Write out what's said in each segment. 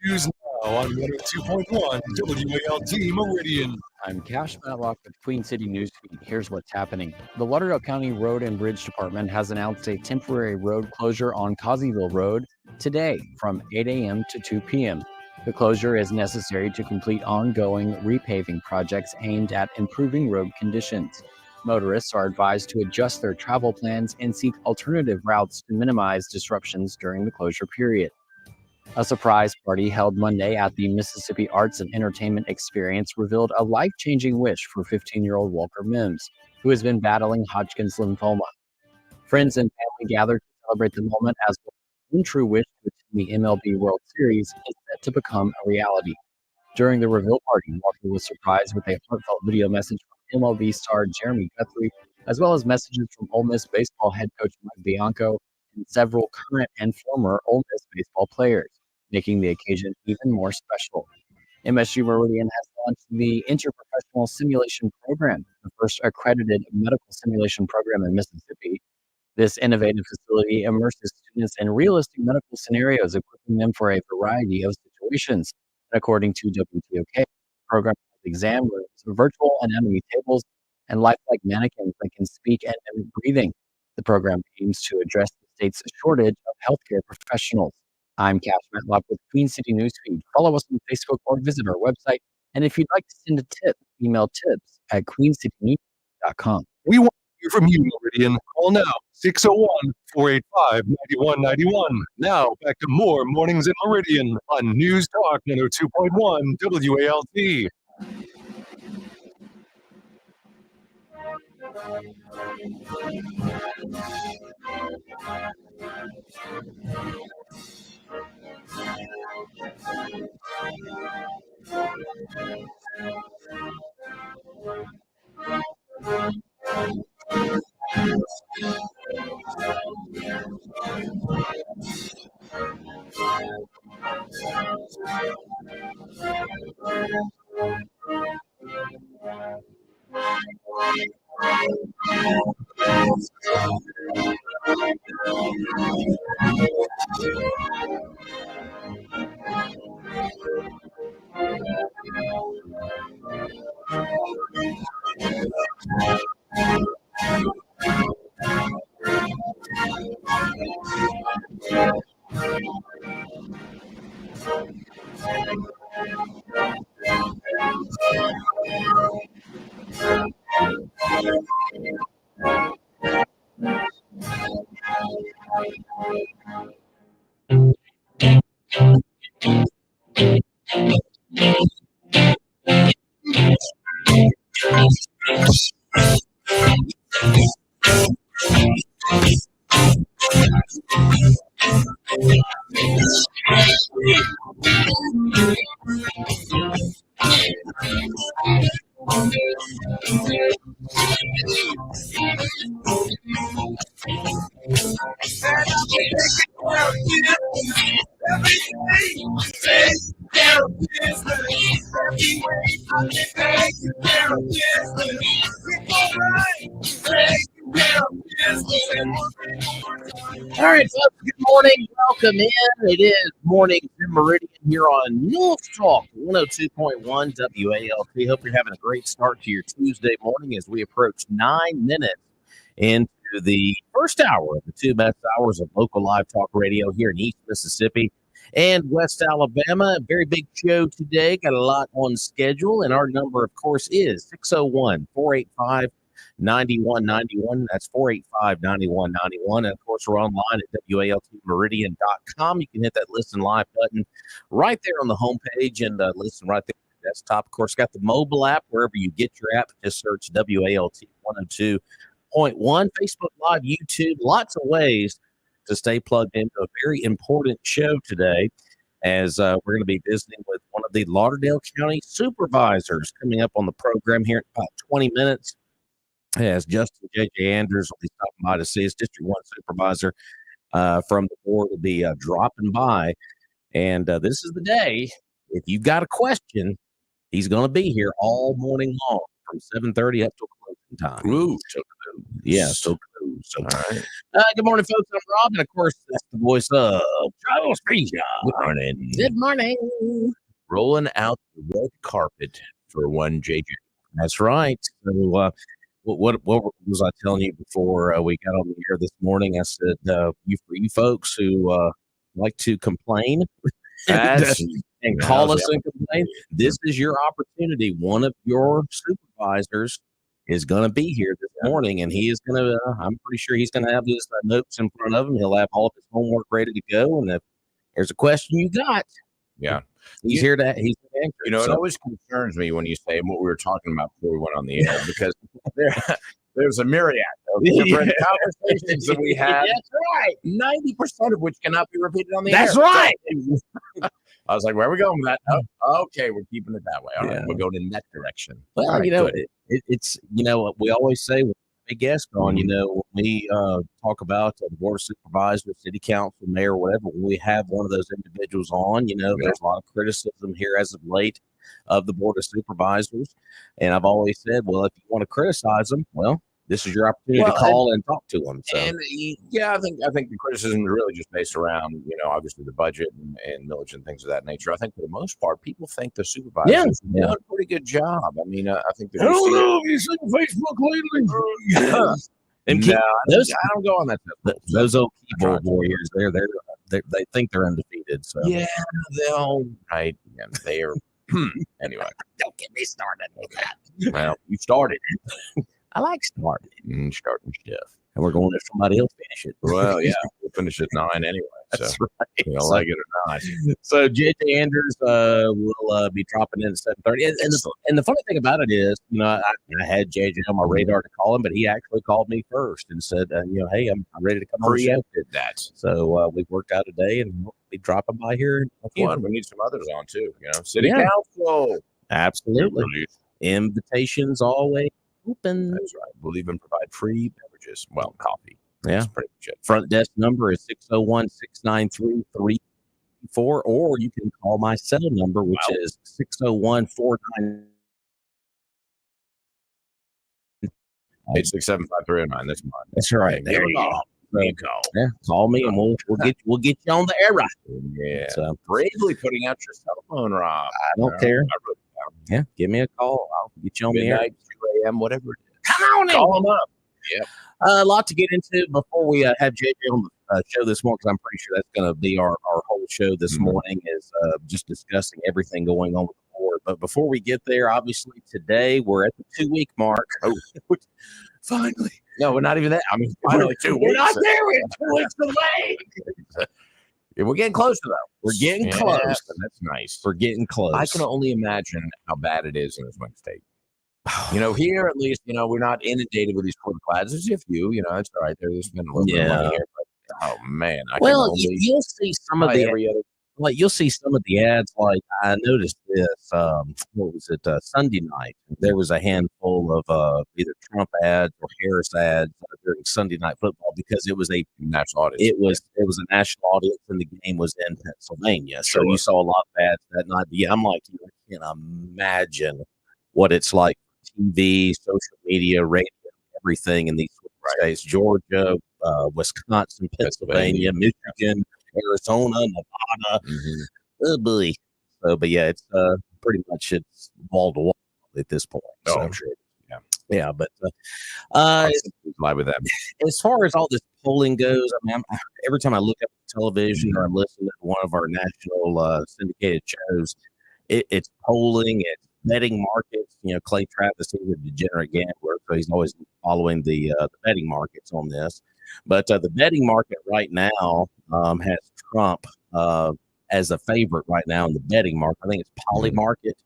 News now on 102.1 WALT Meridian. I'm Cash Matlock with Queen City Newsfeed. Here's what's happening. The Lauderdale County Road and Bridge Department has announced a temporary road closure on Causeyville Road today from 8 a.m. to 2 p.m. The closure is necessary to complete ongoing repaving projects aimed at improving road conditions. Motorists are advised to adjust their travel plans and seek alternative routes to minimize disruptions during the closure period. A surprise party held Monday at the Mississippi Arts and Entertainment Experience revealed a life-changing wish for 15-year-old Walker Mims, who has been battling Hodgkin's lymphoma. Friends and family gathered to celebrate the moment as one true wish to attend the MLB World Series is set to become a reality. During the reveal party, Walker was surprised with a heartfelt video message from MLB star Jeremy Guthrie, as well as messages from Ole Miss baseball head coach Mike Bianco and several current and former Ole Miss baseball players, making the occasion even more special. MSU Meridian has launched the Interprofessional Simulation Program, the first accredited medical simulation program in Mississippi. This innovative facility immerses students in realistic medical scenarios, equipping them for a variety of situations. According to WTOK, the program has exam rooms, virtual anatomy tables, and lifelike mannequins that can speak and mimic breathing. The program aims to address the state's shortage of healthcare professionals. I'm Cash Matlock with Queen City Newsfeed. Follow us on Facebook or visit our website. And if you'd like to send a tip, email tips@queencitynews.com. We want to hear from you, Meridian. Call now, 601-485-9191. Now, back to more Mornings in Meridian on News Talk 102.1 WALT. All right, folks, good morning. Welcome in. It is Mornings in Meridian here on News Talk 102.1 WALT. Hope you're having a great start to your Tuesday morning as we approach 9 minutes into the first hour of the two best hours of local live talk radio here in East Mississippi and West Alabama. A very big show today. Got a lot on schedule, and our number, of course, is 601-485-9191. That's 485-9191. And of course, we're online at WALTmeridian.com. You can hit that listen live button right there on the homepage and listen right there on the desktop. Of course, got the mobile app wherever you get your app. Just search WALT 102.1. Facebook Live, YouTube, lots of ways to stay plugged into a very important show today, as we're going to be visiting with one of the Lauderdale County supervisors coming up on the program here in about 20 minutes. As Justin J.J. Anders will be stopping by to see his District 1 supervisor from the board will be dropping by. And this is the day, if you've got a question, he's going to be here all morning long from 7:30 up till closing time. Ooh, so close. So, All right. good morning, folks. I'm Rob, and of course, that's the voice of Travis Freesia. Good morning. Good morning. Rolling out the red carpet for one JJ. That's right. So, what was I telling you before we got on the air this morning? I said, you folks who like to complain and call us and complain, this is your opportunity. One of your supervisors is going to be here this morning, and he is going to, I'm pretty sure he's going to have his notes in front of him. He'll have all of his homework ready to go. And if there's a question you got, Yeah. he's here to answer. You know, it always concerns me when you say what we were talking about before we went on the air, because there's a myriad of different conversations that we have. That's right. 90% of which cannot be repeated on the air. That's right. I was like, where are we going with that? Oh, okay, we're keeping it that way. All right, Yeah. we're going in that direction. Well, All right, you know, good. it's, you know, we always say when we have a guest on, you know, when we talk about the board of supervisors, city council, mayor, whatever, when we have one of those individuals on, you know, there's a lot of criticism here as of late of the board of supervisors. And I've always said, well, if you want to criticize them, well, this is your opportunity to call and talk to them. So. And yeah, I think the criticism is really just based around, you know, obviously the budget and millage and things of that nature. I think for the most part, people think the supervisors do a pretty good job. I mean, I think that Have you seen Facebook lately? And those, I don't go on that. those old keyboard warriors, they think they're undefeated. So Yeah, they'll right. Yeah, they are. Anyway, don't get me started with that. well, you started. I like starting, Starting stuff. and we're going to somebody else finish it. Well, yeah, we'll finish at 9 anyway. That's So right. you know, like it or not. So JJ Andrews will be dropping in at 7:30. And the funny thing about it is, you know, I had JJ on my radar to call him, but he actually called me first and said, you know, hey, I'm ready to come on the show. Preempted that. So we've worked out a day, and we'll be dropping by here. Fun. We need some others on too. You know, city council. Absolutely. Invitations always open. That's right. We'll even provide free beverages. Well, coffee. Yeah. That's pretty much it. Front desk number is 601-693-334, or you can call my cell number, which is 601-49. 867-5309. That's mine. That's right. There you go. So, yeah, call me and we'll get you on the air right. Yeah. So Bravely putting out your cell phone, Rob. I don't care. I wrote it down. Yeah, give me a call. I'll get you on the air. Midnight, 2 a.m., whatever it is. Come on in. Call them up. Yep. A lot to get into before we have JJ on the show this morning, because I'm pretty sure that's going to be our whole show this morning, is just discussing everything going on with the board. But before we get there, obviously today we're at the 2-week mark. Oh, finally. No, we're not even there. I mean, finally 2 weeks. We're not there. We're 2 weeks away. Yeah, we're getting closer, though. We're getting close. That's nice. We're getting close. I can only imagine how bad it is in this one state. You know, here at least, you know, we're not inundated with these quarter clouds. There's a few, you know, that's all right. There's been a little bit of money here, but oh man, you'll see some of the you'll see some of the ads. Like I noticed this. What was it? Sunday night, there was a handful of either Trump ads or Harris ads during Sunday night football, because it was a national audience. It was a national audience, and the game was in Pennsylvania. So you saw a lot of ads that night. But yeah, I'm like, you can't imagine what it's like. TV, social media, radio, everything in these states: Georgia, Wisconsin, Pennsylvania, Michigan, Arizona, Nevada. Oh boy. So, but yeah, it's pretty much it's wall to wall at this point. Oh, I'm sure. Yeah, but live with them. As far as all this polling goes, I mean, every time I look at television or I'm listening to one of our national syndicated shows, it's polling, it's betting markets. You know, Clay Travis is a degenerate gambler, so he's always following the betting markets on this. But the betting market right now has Trump as a favorite right now in the betting market. I think it's Poly Market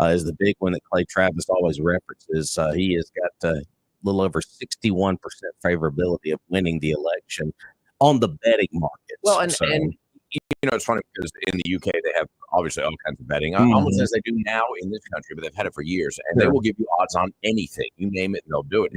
is the big one that Clay Travis always references. He has got a little over 61% favorability of winning the election on the betting market. Well, and you know, it's funny because in the UK they have obviously all kinds of betting, almost as they do now in this country, but they've had it for years, and they will give you odds on anything. You name it, and they'll do it.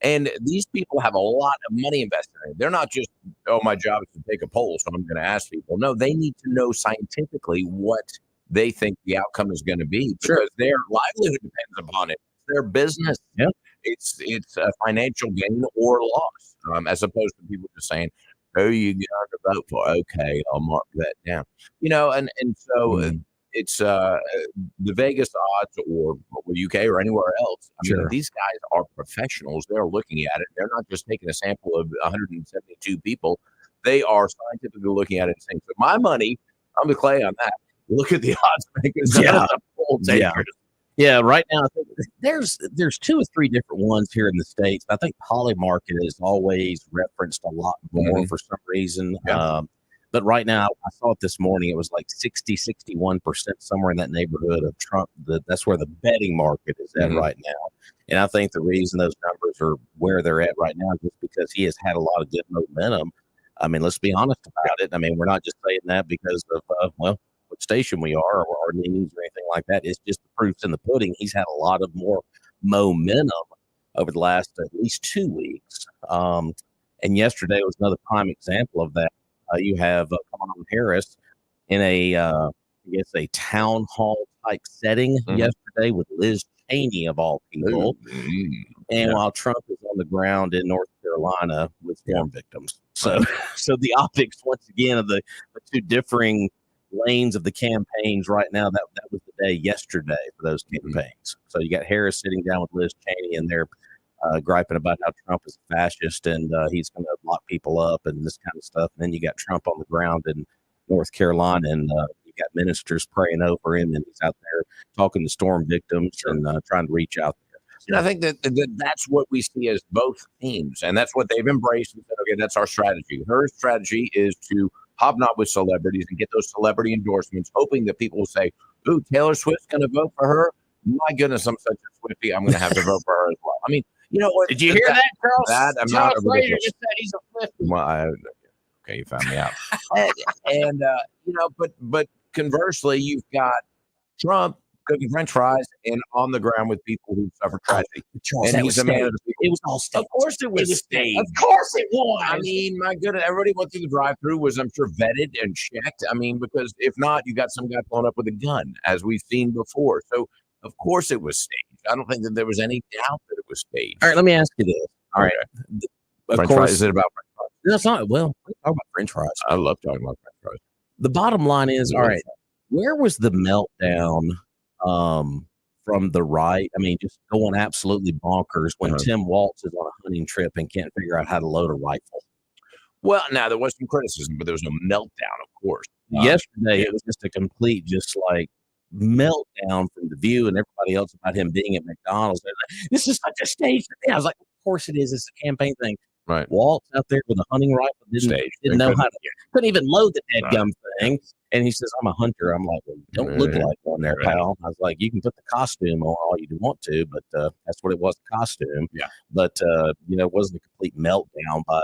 And these people have a lot of money invested in it. They're not just, oh, my job is to take a poll, so I'm going to ask people. No, they need to know scientifically what they think the outcome is going to be, because their livelihood depends upon it. It's their business. Yeah. It's a financial gain or loss. as opposed to people just saying, "Who are you going to vote for?" Okay, I'll mark that down. And so it's the Vegas odds or UK or anywhere else. I mean, these guys are professionals. They're looking at it. They're not just taking a sample of 172 people. They are scientifically looking at it and saying, "So my money, I'm the Clay on that." Look at the odds makers. Yeah, right now I think there's 2 or 3 different ones here in the States. I think Polymarket is always referenced a lot more for some reason. But right now, I saw it this morning. It was like 61% somewhere in that neighborhood of Trump. That's where the betting market is at right now. And I think the reason those numbers are where they're at right now is just because he has had a lot of good momentum. I mean, let's be honest about it. I mean, we're not just saying that because of, what station we are or our news or anything like that. It's just the proof's in the pudding. He's had a lot of more momentum over the last at least 2 weeks. And yesterday was another prime example of that. You have Kamala Harris in I guess a town hall type setting yesterday with Liz Cheney of all people. And while Trump is on the ground in North Carolina with storm victims. So the optics once again of the 2 differing lanes of the campaigns right now, that was the day yesterday for those campaigns. So you got Harris sitting down with Liz Cheney and they're griping about how Trump is a fascist and he's going to lock people up and this kind of stuff. And then you got Trump on the ground in North Carolina and you got ministers praying over him and he's out there talking to storm victims and trying to reach out there. And I think that's what we see as both themes, and that's what they've embraced and said, okay, that's our strategy. Her strategy is to hobnob with celebrities and get those celebrity endorsements, hoping that people will say, "Ooh, Taylor Swift's going to vote for her. My goodness, I'm such a Swiftie. I'm going to have to vote for her as well." I mean, what? Did you hear that, Charles? That amount of Frazier just said he's a Swiftie. Well, okay, you found me out. But conversely, you've got Trump cooking French fries and on the ground with people who suffer tragedy. Charles, and he's a man of the people. It was all staged. Of course it was staged. Of course it was. I mean, my goodness, everybody went through the drive-through, was I'm sure vetted and checked. I mean, because if not, you got some guy pulling up with a gun, as we've seen before. So of course it was staged. I don't think that there was any doubt that it was staged. All right, let me ask you this. All right. Of French course, fries, is it about French fries? No, it's not. Well, we talk about French fries. I love talking about French fries. The bottom line is, all right, where was the meltdown from the right? I mean, just going absolutely bonkers when Tim Walz is on a hunting trip and can't figure out how to load a rifle. Well, now there was some criticism, but there was no meltdown, of course. Yesterday, it was just a complete, just like meltdown from The View and everybody else about him being at McDonald's. Like, this is such a staged thing. I was like, of course it is. It's a campaign thing. Right. Walt's out there with a hunting rifle, didn't know how to, couldn't even load the dead gum thing. And he says, "I'm a hunter." I'm like, "Well, you don't look like one there, pal." I was like, "You can put the costume on all you want to, but that's what it was, the costume." Yeah. But, it wasn't a complete meltdown by,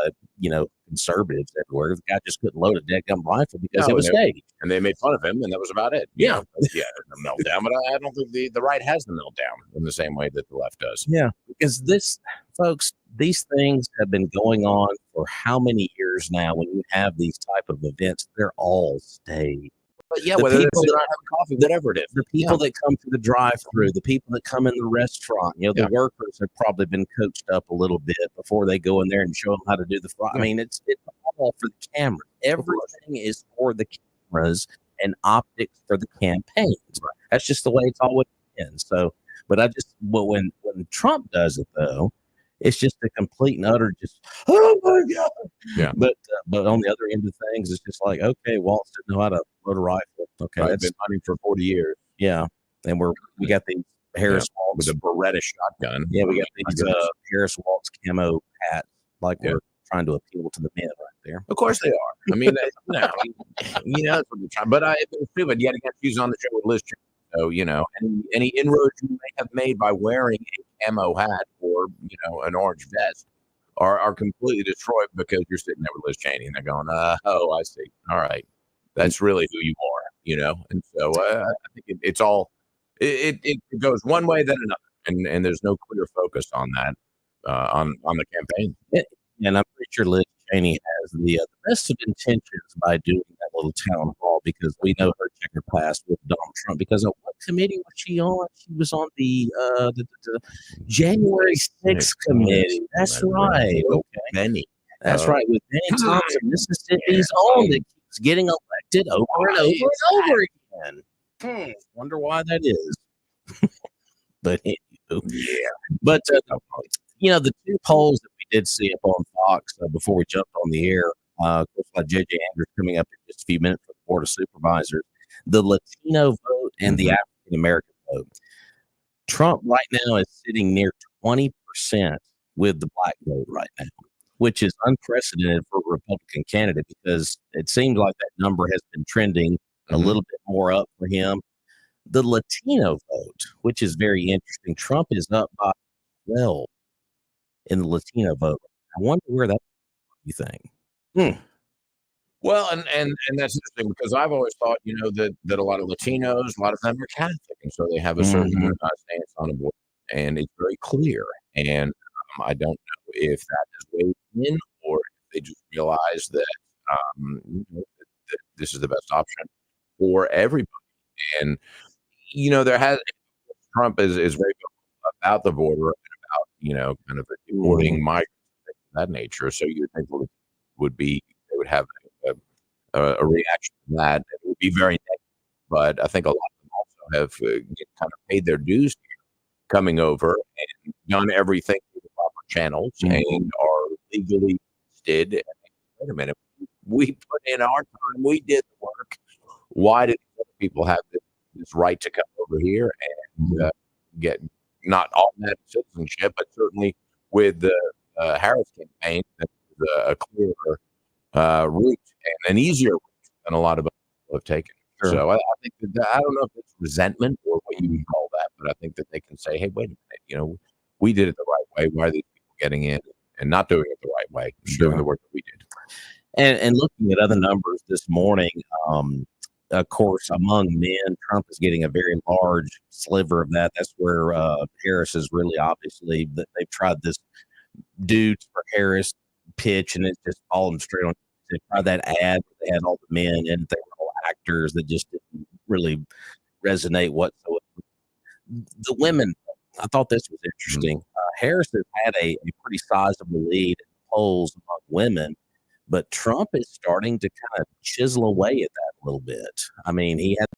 conservatives everywhere. The guy just couldn't load a dead gum rifle because it was staged. And they made fun of him, and that was about it. Yeah. Yeah, the meltdown. But I don't think the right has the meltdown in the same way that the left does. Yeah, because folks, these things have been going on for how many years now? When you have these type of events, they're all staged. But yeah, whether they're having coffee, whatever it is. The people that come to the drive-through, the people that come in the restaurant, the workers have probably been coached up a little bit before they go in there and show them how to do the fry. I mean, it's all for the camera. Everything is for the cameras and optics for the campaigns. Right. That's just the way it's always been. So, but when Trump does it though, it's just a complete and utter oh my God. Yeah. But on the other end of things, it's just like, okay, Waltz didn't know how to load a rifle. Okay. I've been hunting for 40 years. Yeah. And we got these Harris Waltz with a Beretta shotgun. Yeah, we got these Harris Waltz camo hats, like we're trying to appeal to the men right there. Of course they are. I mean, that's what they're trying. But it's stupid. Yet again, she's on the show with Liz Cheney. So, any inroads you may have made by wearing a camo hat or, an orange vest are completely destroyed because you're sitting there with Liz Cheney and they're going, oh, I see. All right. That's really who you are, And so I think it's all, it goes one way then another. And there's no clear focus on that, on the campaign. And I'm pretty sure Liz Cheney has the best of intentions by doing that little town hall, because we know her checker past with Donald Trump. Because of what committee was she on? She was on the January 6th committee. That's right. Okay. Benny. That's right. With Benny Thompson, Mississippi's own, that keeps getting elected over and over and over again. Wonder why that is. But But the two polls that we did see up on Fox before we jumped on the air, of course, like J.J. Andrews coming up in just a few minutes for the Board of Supervisors, the Latino vote and the African American vote. Trump right now is sitting near 20% with the black vote right now, which is unprecedented for a Republican candidate, because it seems like that number has been trending a little bit more up for him. The Latino vote, which is very interesting, Trump is up by 12 in the Latino vote. I wonder where that, you think? Well, and that's interesting, because I've always thought, that a lot of Latinos, a lot of them are Catholic, and so they have a certain stance on abortion, and it's very clear. And I don't know if that is weighed in, or if they just realize that, that this is the best option for everybody. And Trump is very vocal about the border and about kind of deporting migrants of that nature. So you think they would have a reaction to that. It would be very negative, but I think a lot of them also have kind of paid their dues here, coming over and done everything through the proper channels and are legally listed. And wait a minute, we put in our time, we did the work. Why did other people have this right to come over here and get not automatic citizenship, but certainly with the Harris campaign, that was a clearer route and an easier route than a lot of people have taken. Sure. So I think that I don't know if it's resentment or what you would call that, but I think that they can say, "Hey, wait a minute, we did it the right way. Why are these people getting in and not doing it the right way? Doing the work that we did?" And looking at other numbers this morning, of course, among men, Trump is getting a very large sliver of that. That's where Harris is really obviously that they've tried this dudes for Harris pitch, and it's just fallen straight on. They tried that ad. They had all the men, and they were all actors that just didn't really resonate whatsoever. The women, I thought this was interesting. Harris has had a pretty sizable lead in polls among women, but Trump is starting to kind of chisel away at that a little bit. I mean, he had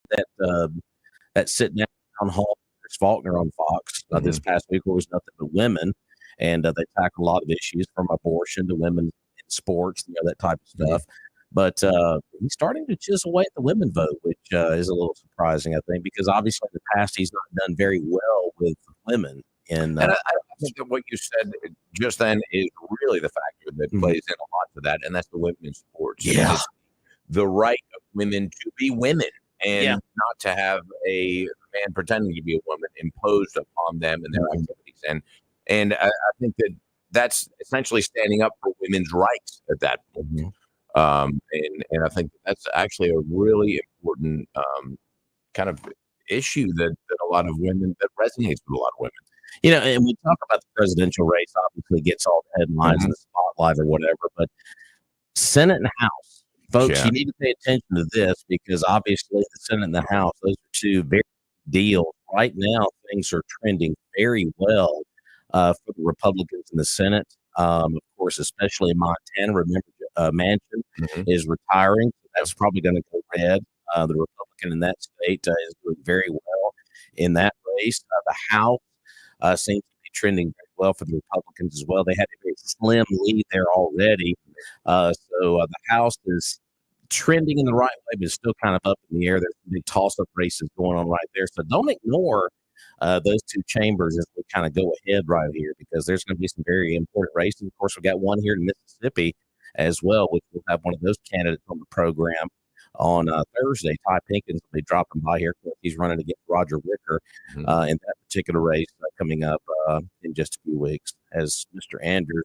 that sit down town hall with Chris Faulkner on Fox this past week, where it was nothing but women, and they tackle a lot of issues from abortion to women in sports, that type of stuff. But he's starting to chisel away at the women vote, which is a little surprising, I think, because obviously in the past he's not done very well with women. And I think that what you said just then is really the factor that plays in a lot to that, and that's the women in sports. Yeah. It's the right of women to be women and not to have a man pretending to be a woman imposed upon them and their activities. And I think that that's essentially standing up for women's rights at that point. And I think that's actually a really important kind of issue that a lot of women, that resonates with a lot of women. And we talk about the presidential race, obviously gets all the headlines in the spotlight or whatever, but Senate and House, folks, you need to pay attention to this, because obviously the Senate and the House, those are two very big deals. Right now, things are trending very well for the Republicans in the Senate. Of course, especially in Montana. Remember, Manchin is retiring. So that's probably going to go red. The Republican in that state is doing very well in that race. The House seems to be trending very well for the Republicans as well. They had a very slim lead there already. So the House is trending in the right way, but it's still kind of up in the air. There's big toss-up races going on right there. So don't ignore those two chambers as we kind of go ahead right here, because there's going to be some very important races. Of course, we got one here in Mississippi as well, which we'll have one of those candidates on the program on Thursday. Ty Pinkins will be dropping by here. He's running against Roger Wicker in that particular race coming up in just a few weeks, as Mr. Andrews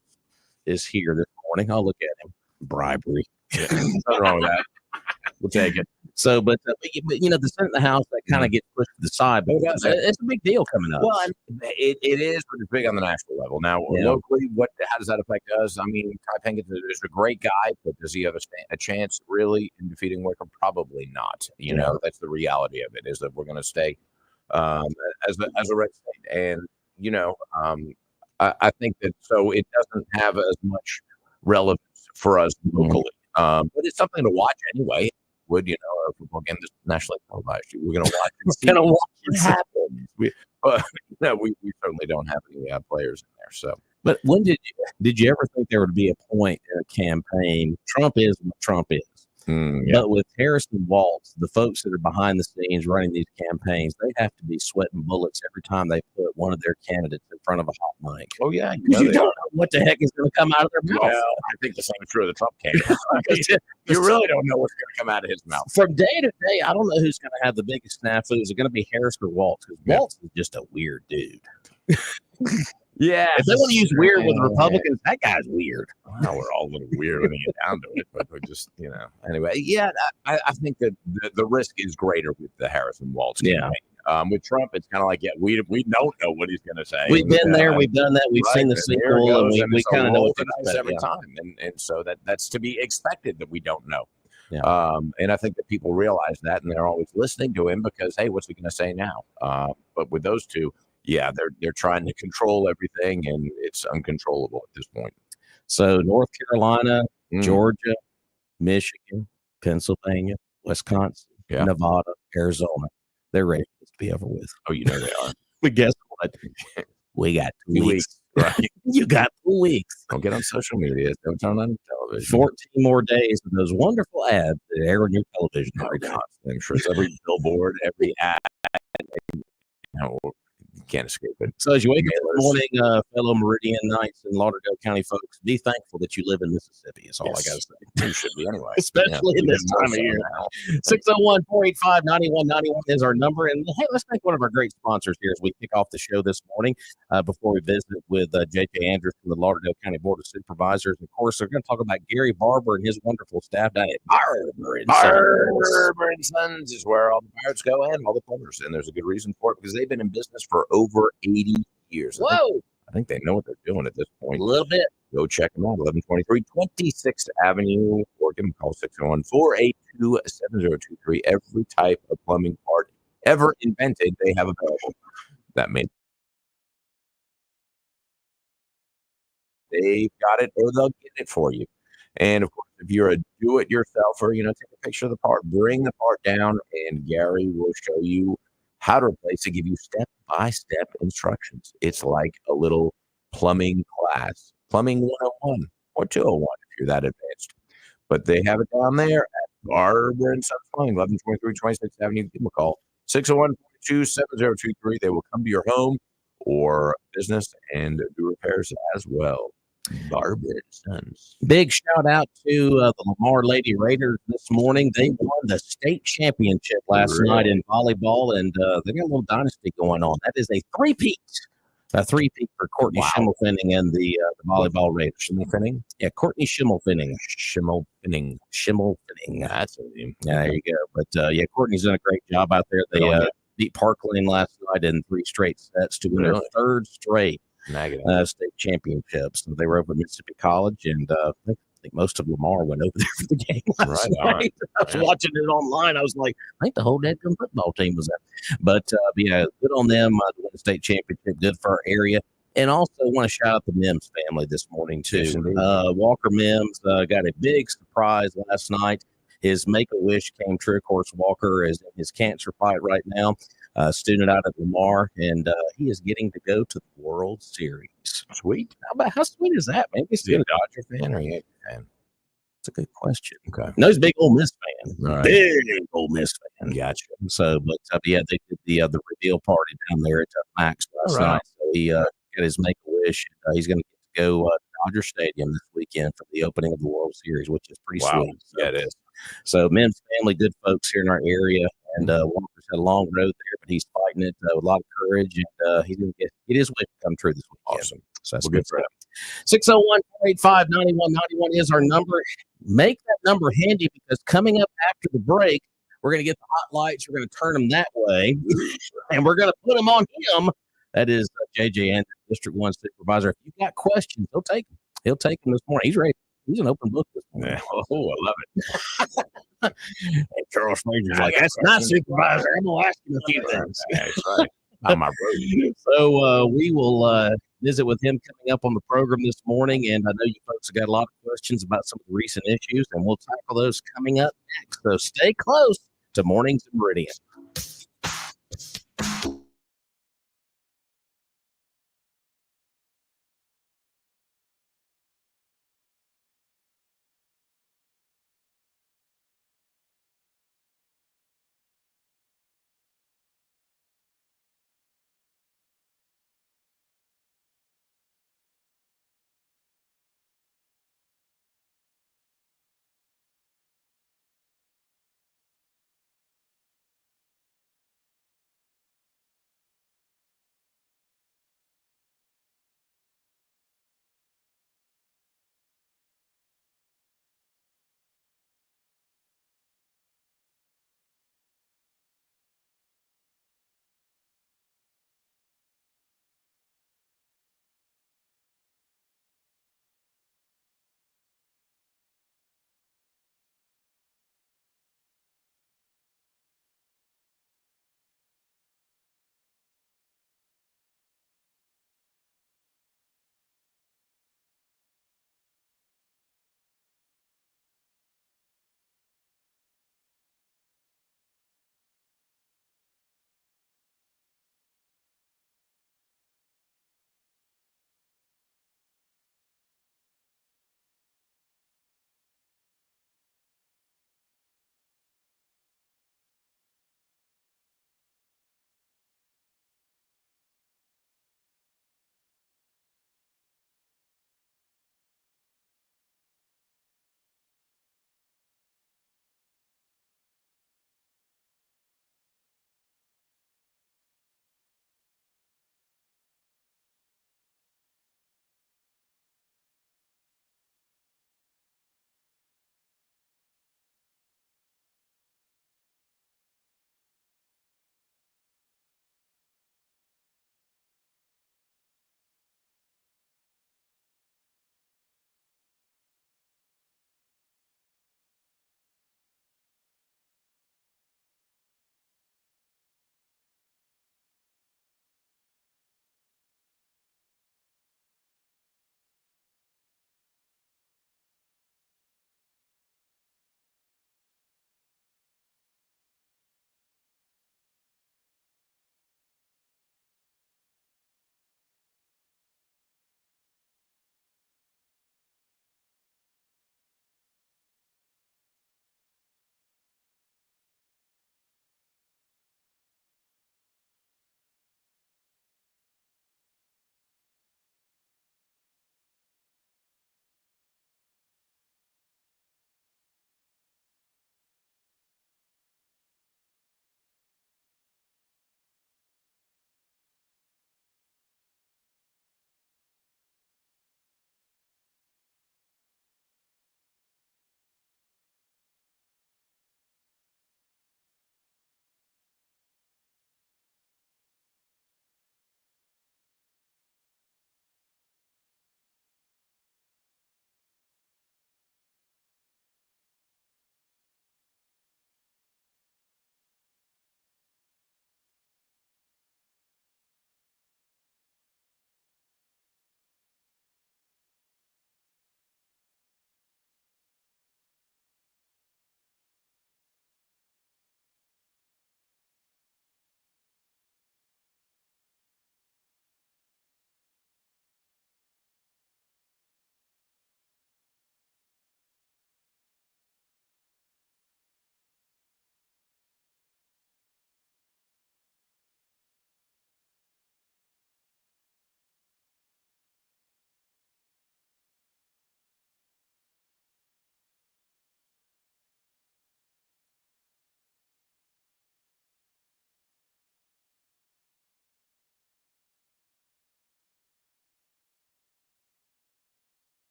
is here this morning. I'll look at him. Bribery. Nothing wrong with that. We'll take it. So, but the Senate and the House that kind of gets pushed to the side, but it's a big deal coming up. Well, it is, but it's big on the national level. Now, locally, how does that affect us? I mean, Ty Pinkett is a great guy, but does he have a chance really in defeating Wickham? Probably not. You know, that's the reality of it, is that we're going to stay as a red state. And, I think that so it doesn't have as much relevance for us locally. But it's something to watch anyway. Would a football game this nationally televised? We're going to watch it. We're going to watch it happen. We certainly don't have any players in there. So, but when did you ever think there would be a point in a campaign? Trump is what Trump is. But with Harris and WALT, the folks that are behind the scenes running these campaigns, they have to be sweating bullets every time they put one of their candidates in front of a hot mic. Oh, yeah. You don't know what the heck is going to come out of their mouth. Well, I think the same is true of the Trump candidate. You really don't know what's going to come out of his mouth. From day to day, I don't know who's going to have the biggest snafu. Is it going to be Harris or WALT? Because WALT is just a weird dude. Yeah. If they want to use weird with Republicans, that guy's weird. Well, we're all a little weird when you get down to it, but we just, anyway. Yeah, I think that the risk is greater with the Harris and WALT campaign. With Trump, it's kind of like, we don't know what he's going to say. We've been there, we've done that, we've seen the sequel, and we kind of know what to expect every time. And so that's to be expected that we don't know. Yeah. And I think that people realize that, and they're always listening to him because, hey, what's he going to say now? But with those two, yeah, they're trying to control everything, and it's uncontrollable at this point. So North Carolina, Georgia, Michigan, Pennsylvania, Wisconsin, Nevada, Arizona, they're ready to be over with. Oh, they are. But guess what? We got 2 weeks. Right. You got 2 weeks. Don't get on social media. Don't turn on television. 14 more days of those wonderful ads that air on your television every day. I'm sure it's every billboard, every ad. You can't escape it. So as you wake up this morning, fellow Meridian Knights and Lauderdale County folks, be thankful that you live in Mississippi. Is all I got to say. You should be anyway. Especially in this time of year. 601-485-9191 is our number. And hey, let's thank one of our great sponsors here as we kick off the show this morning before we visit with J.J. Andrews from the Lauderdale County Board of Supervisors. Of course, they're going to talk about Gary Barber and his wonderful staff down at Barber & Sons is where all the pirates go and all the plumbers. And there's a good reason for it because they've been in business for over 80 years. Whoa! I think they know what they're doing at this point. A little bit. Go check them out. 1123 26th Avenue, or give them a call 601-482-7023. Every type of plumbing part ever invented, they have available. That means they've got it, or they'll get it for you. And of course, if you're a do-it-yourselfer, take a picture of the part, bring the part down, and Gary will show you how to replace it, give you step-by-step instructions. It's like a little plumbing class, plumbing 101 or 201 if you're that advanced. But they have it down there at Barber & Sons Plumbing, 1123 26th Avenue. Give them a call, 601-482-7023. They will come to your home or business and do repairs as well. Barber & Sons. Big shout out to the Lamar Lady Raiders this morning. They won the state championship last night in volleyball, and they got a little dynasty going on. That is a three-peat for Courtney Schimmelfinning and the volleyball Raiders. Schimmelfinning? Yeah, Courtney Schimmelfinning. Schimmelfinning. That's a name. Yeah, there you go. But Courtney's done a great job out there. They beat Parkland last night in 3 straight sets to win their 3rd straight state championships. So they were over at Mississippi College, and I think most of Lamar went over there for the game last night. I was watching it online. I was like, I think the whole damn football team was there. But good on them to win the state championship. Good for our area. And also want to shout out the Mims family this morning, too. Yes, Walker Mims got a big surprise last night. His Make-A-Wish came true. Of course, Walker is in his cancer fight right now. Student out at Lamar, and he is getting to go to the World Series. Sweet. How sweet is that, man? Is he a Dodger fan or a Yankee fan? That's a good question. Okay. No, he's a big Ole Miss fan. Right. Big Ole Miss fan. Gotcha. So, but they did the reveal party down there at Max last night. So he got his Make-A-Wish. He's going to get to go to Dodger Stadium this weekend for the opening of the World Series, which is pretty sweet. So, yeah, it is. So Mims family, good folks here in our area, and Walker's had a long road there, but he's fighting it with a lot of courage, and he's going to get his wish come true this weekend. Awesome. So that's good for him. 601-485-9191 is our number. Make that number handy because coming up after the break, we're going to get the hot lights. We're going to turn them that way, and we're going to put them on him. That is JJ Andrews, District 1 Supervisor. If you've got questions, he'll take them. He'll take them this morning. He's ready. He's an open book this morning. Yeah. Oh, I love it. And Charles Major's like, that's not Supervisor. I'm going to ask him a few things. That's right. On my road. So we will visit with him coming up on the program this morning. And I know you folks have got a lot of questions about some of the recent issues, and we'll tackle those coming up next. So stay close to Mornings in Meridian.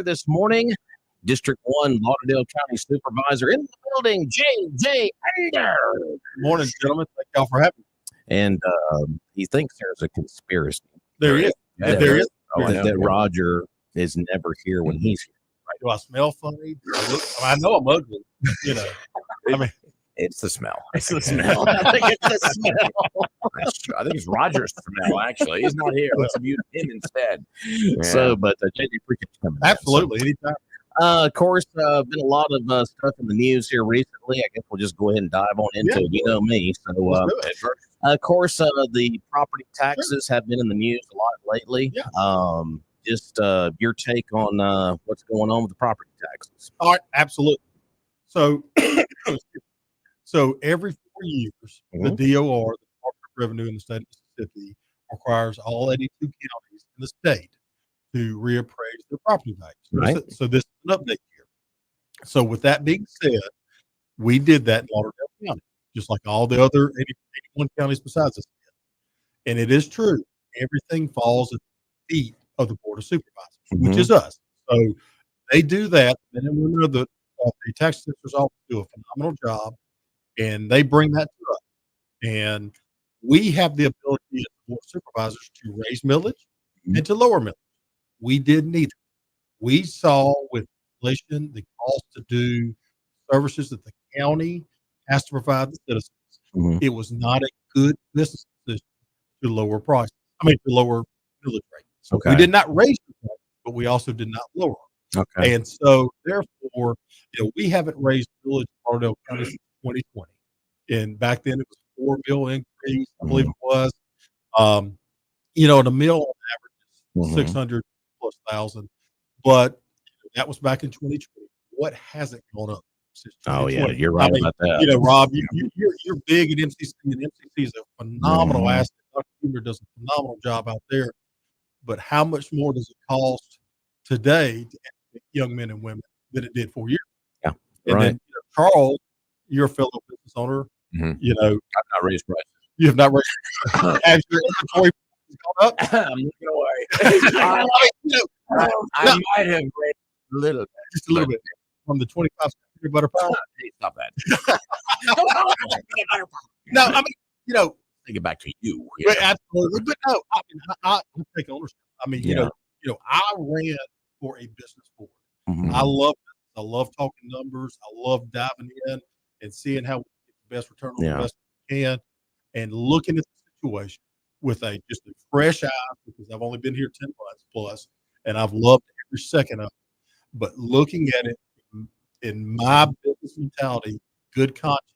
this morning. District 1 Lauderdale County Supervisor in the building, J.J. Under. Morning, gentlemen. Thank y'all for having me. And he thinks there's a conspiracy. There is. That, There is. that Roger is never here when he's here. Do I smell funny? I know I'm ugly. You know, I mean, It's the smell. It's the smell. I think it's the smell. That's true. I think it's Roger's smell, actually. He's not here. Let's abuse him instead. So, but JJ, appreciate you coming. absolutely. Anytime. Of course, been a lot of stuff in the news here recently. I guess we'll just go ahead and dive on into it. You know me. So, Let's do it. of course, the property taxes have been in the news a lot lately. Yeah. Just your take on what's going on with the property taxes. All right. Absolutely. So, so every 4 years, the DOR, the Department of Revenue in the state of Mississippi, requires all 82 counties in the state to reappraise their property values. Right. So this is an update here. So with that being said, we did that in Lauderdale County, just like all the other 81 counties besides us. And it is true, everything falls at the feet of the Board of Supervisors, which is us. So they do that, and then we know that the tax assessor's office do a phenomenal job, and they bring that to us. And we have the ability as the Board of Supervisors to raise millage and to lower millage. We did neither. We saw with inflation the cost to do services that the county has to provide the citizens. It was not a good business decision to lower prices. To lower millage rate. So we did not raise the price, but we also did not lower them. Okay. And so, therefore, we haven't raised millage in Lauderdale County since 2020. And back then, it was a 4 mil increase, I believe it was. And a mill on average is 600 plus thousand. But that was back in 2020. What hasn't gone up since 2020? You're right about that. Rob, you're big at MCC, and MCC is a phenomenal asset. Dr. Huber does a phenomenal job out there. But how much more does it cost today to educate young men and women than it did 4 years ago? Yeah, and then, Charles, you're a fellow business owner. I've not raised prices. You have not raised as your inventory gone up. I'm looking away. I might have raised a little bit. Just a little bit. From the 25 cent peanut butter pie. Hey, stop that. No, Take it back to you. But absolutely. But no, I take ownership. I ran for a business board. I love business. I love talking numbers. I love diving in and seeing how we get the best return on investment we can, and looking at the situation with just a fresh eye, because I've only been here 10 months plus, and I've loved every second of it. But looking at it in my business mentality, good conscience,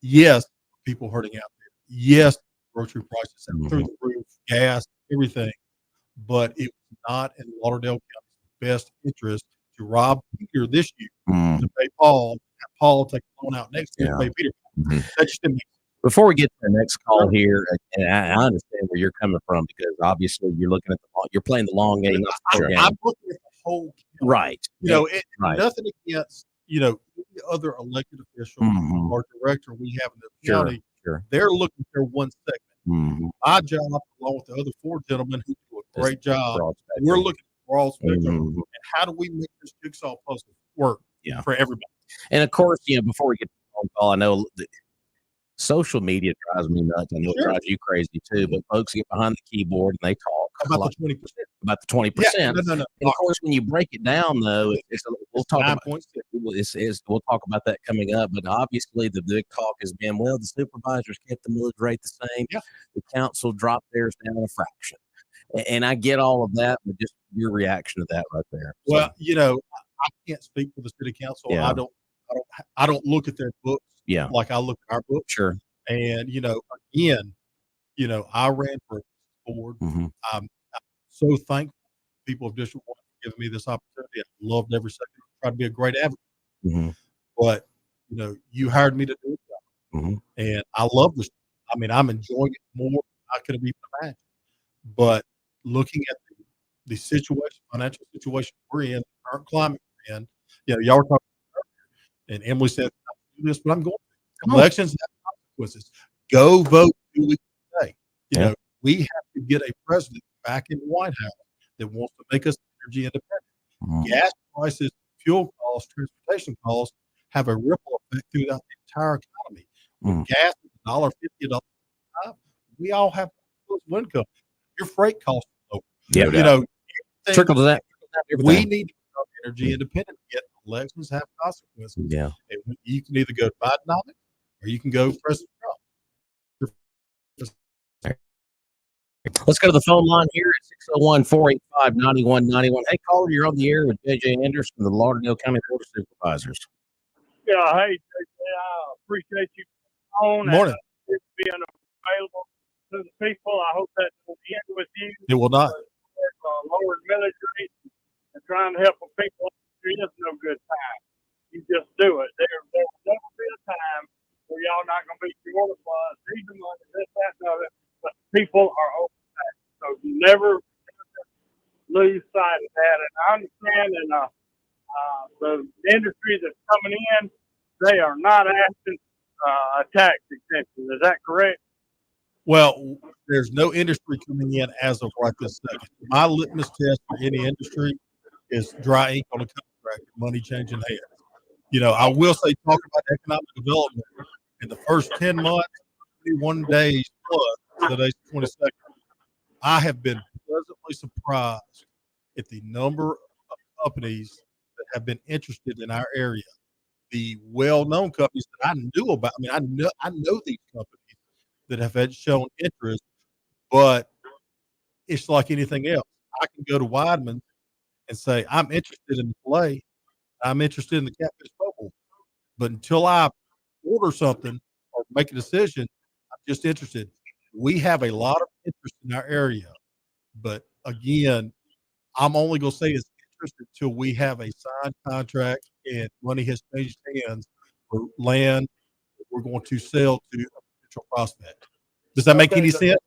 yes, people hurting out there. Yes, grocery prices through the roof, gas, everything. But it was not in Lauderdale County's best interest to rob Peter this year to pay Paul, and Paul take a loan out next year to pay Peter. That just didn't make sense. Before we get to the next call here, and I understand where you're coming from, because obviously you're looking at you're playing the long game. I'm looking at the whole county. Right. Nothing against any other elected official or director we have in the county. Sure. They're looking for one segment. My job, along with the other 4 gentlemen who do a great job, we're looking at the broad spectrum. And how do we make this jigsaw puzzle work for everybody? And of course, before we get to the phone call, I know social media drives me nuts. I know it drives you crazy too, but folks get behind the keyboard and they talk about the 20%. About the 20%. No. And of course, when you break it down, though, we'll talk about we'll talk about that coming up. But obviously, the big talk has been, well, the supervisors kept the millage rate the same. Yeah. The council dropped theirs down a fraction. And I get all of that, but just your reaction to that right there. Well, I can't speak for the city council. Yeah. I don't look at their books like I look at our books. Sure. And again, I ran for a board. I'm so thankful people of District 1 for giving me this opportunity. I loved every second. I tried to be a great advocate. But you hired me to do a job, and I love this. I'm enjoying it more than I could have even imagined. But looking at the situation, financial situation we're in, the current climate we're in, y'all were talking earlier, and Emily said, "I do this, but I'm going to elections have consequences. Go vote 2 weeks today." We have to get a president back in the White House that wants to make us energy independent. Gas prices, fuel costs, transportation costs have a ripple effect throughout the entire economy. When gas is $1.50, we all have income. Your freight costs are low. Yeah, You know, trickle to that. we need to become energy independent. Yet elections have consequences. Yeah. And you can either go to Bidenomics or you can go President Trump. Let's go to the phone line here at 601-485-9191. Hey, caller, you're on the air with JJ Anderson, the Lauderdale County Board of Supervisors. Yeah, hey, I appreciate you on Morning. and being available to the people. I hope that will end with you. It will not. Lowered millage rates and trying to help the people. There is no good time. You just do it. There will never be a time where y'all not going to be short of funds, need the money, this, that, and other. But people are overtaxed. So you never lose sight of that. And I understand the industry that's coming in, they are not asking a tax exemption. Is that correct? Well, there's no industry coming in as of right this second. My litmus test for any industry is dry ink on a contract, money changing hands. You know, I will say, talk about economic development in the first 10 months, 21 days plus, today's 22nd. I have been pleasantly surprised at the number of companies that have been interested in our area. The well-known companies that I knew about. I mean, I know these companies that have had shown interest, but it's like anything else. I can go to Weidman and say, I'm interested in the filet. I'm interested in the catfish bubble. But until I order something or make a decision, I'm just interested. We have a lot of interest in our area. But again, I'm only going to say it's interest until we have a signed contract and money has changed hands for land that we're going to sell to a potential prospect. Does that make any sense?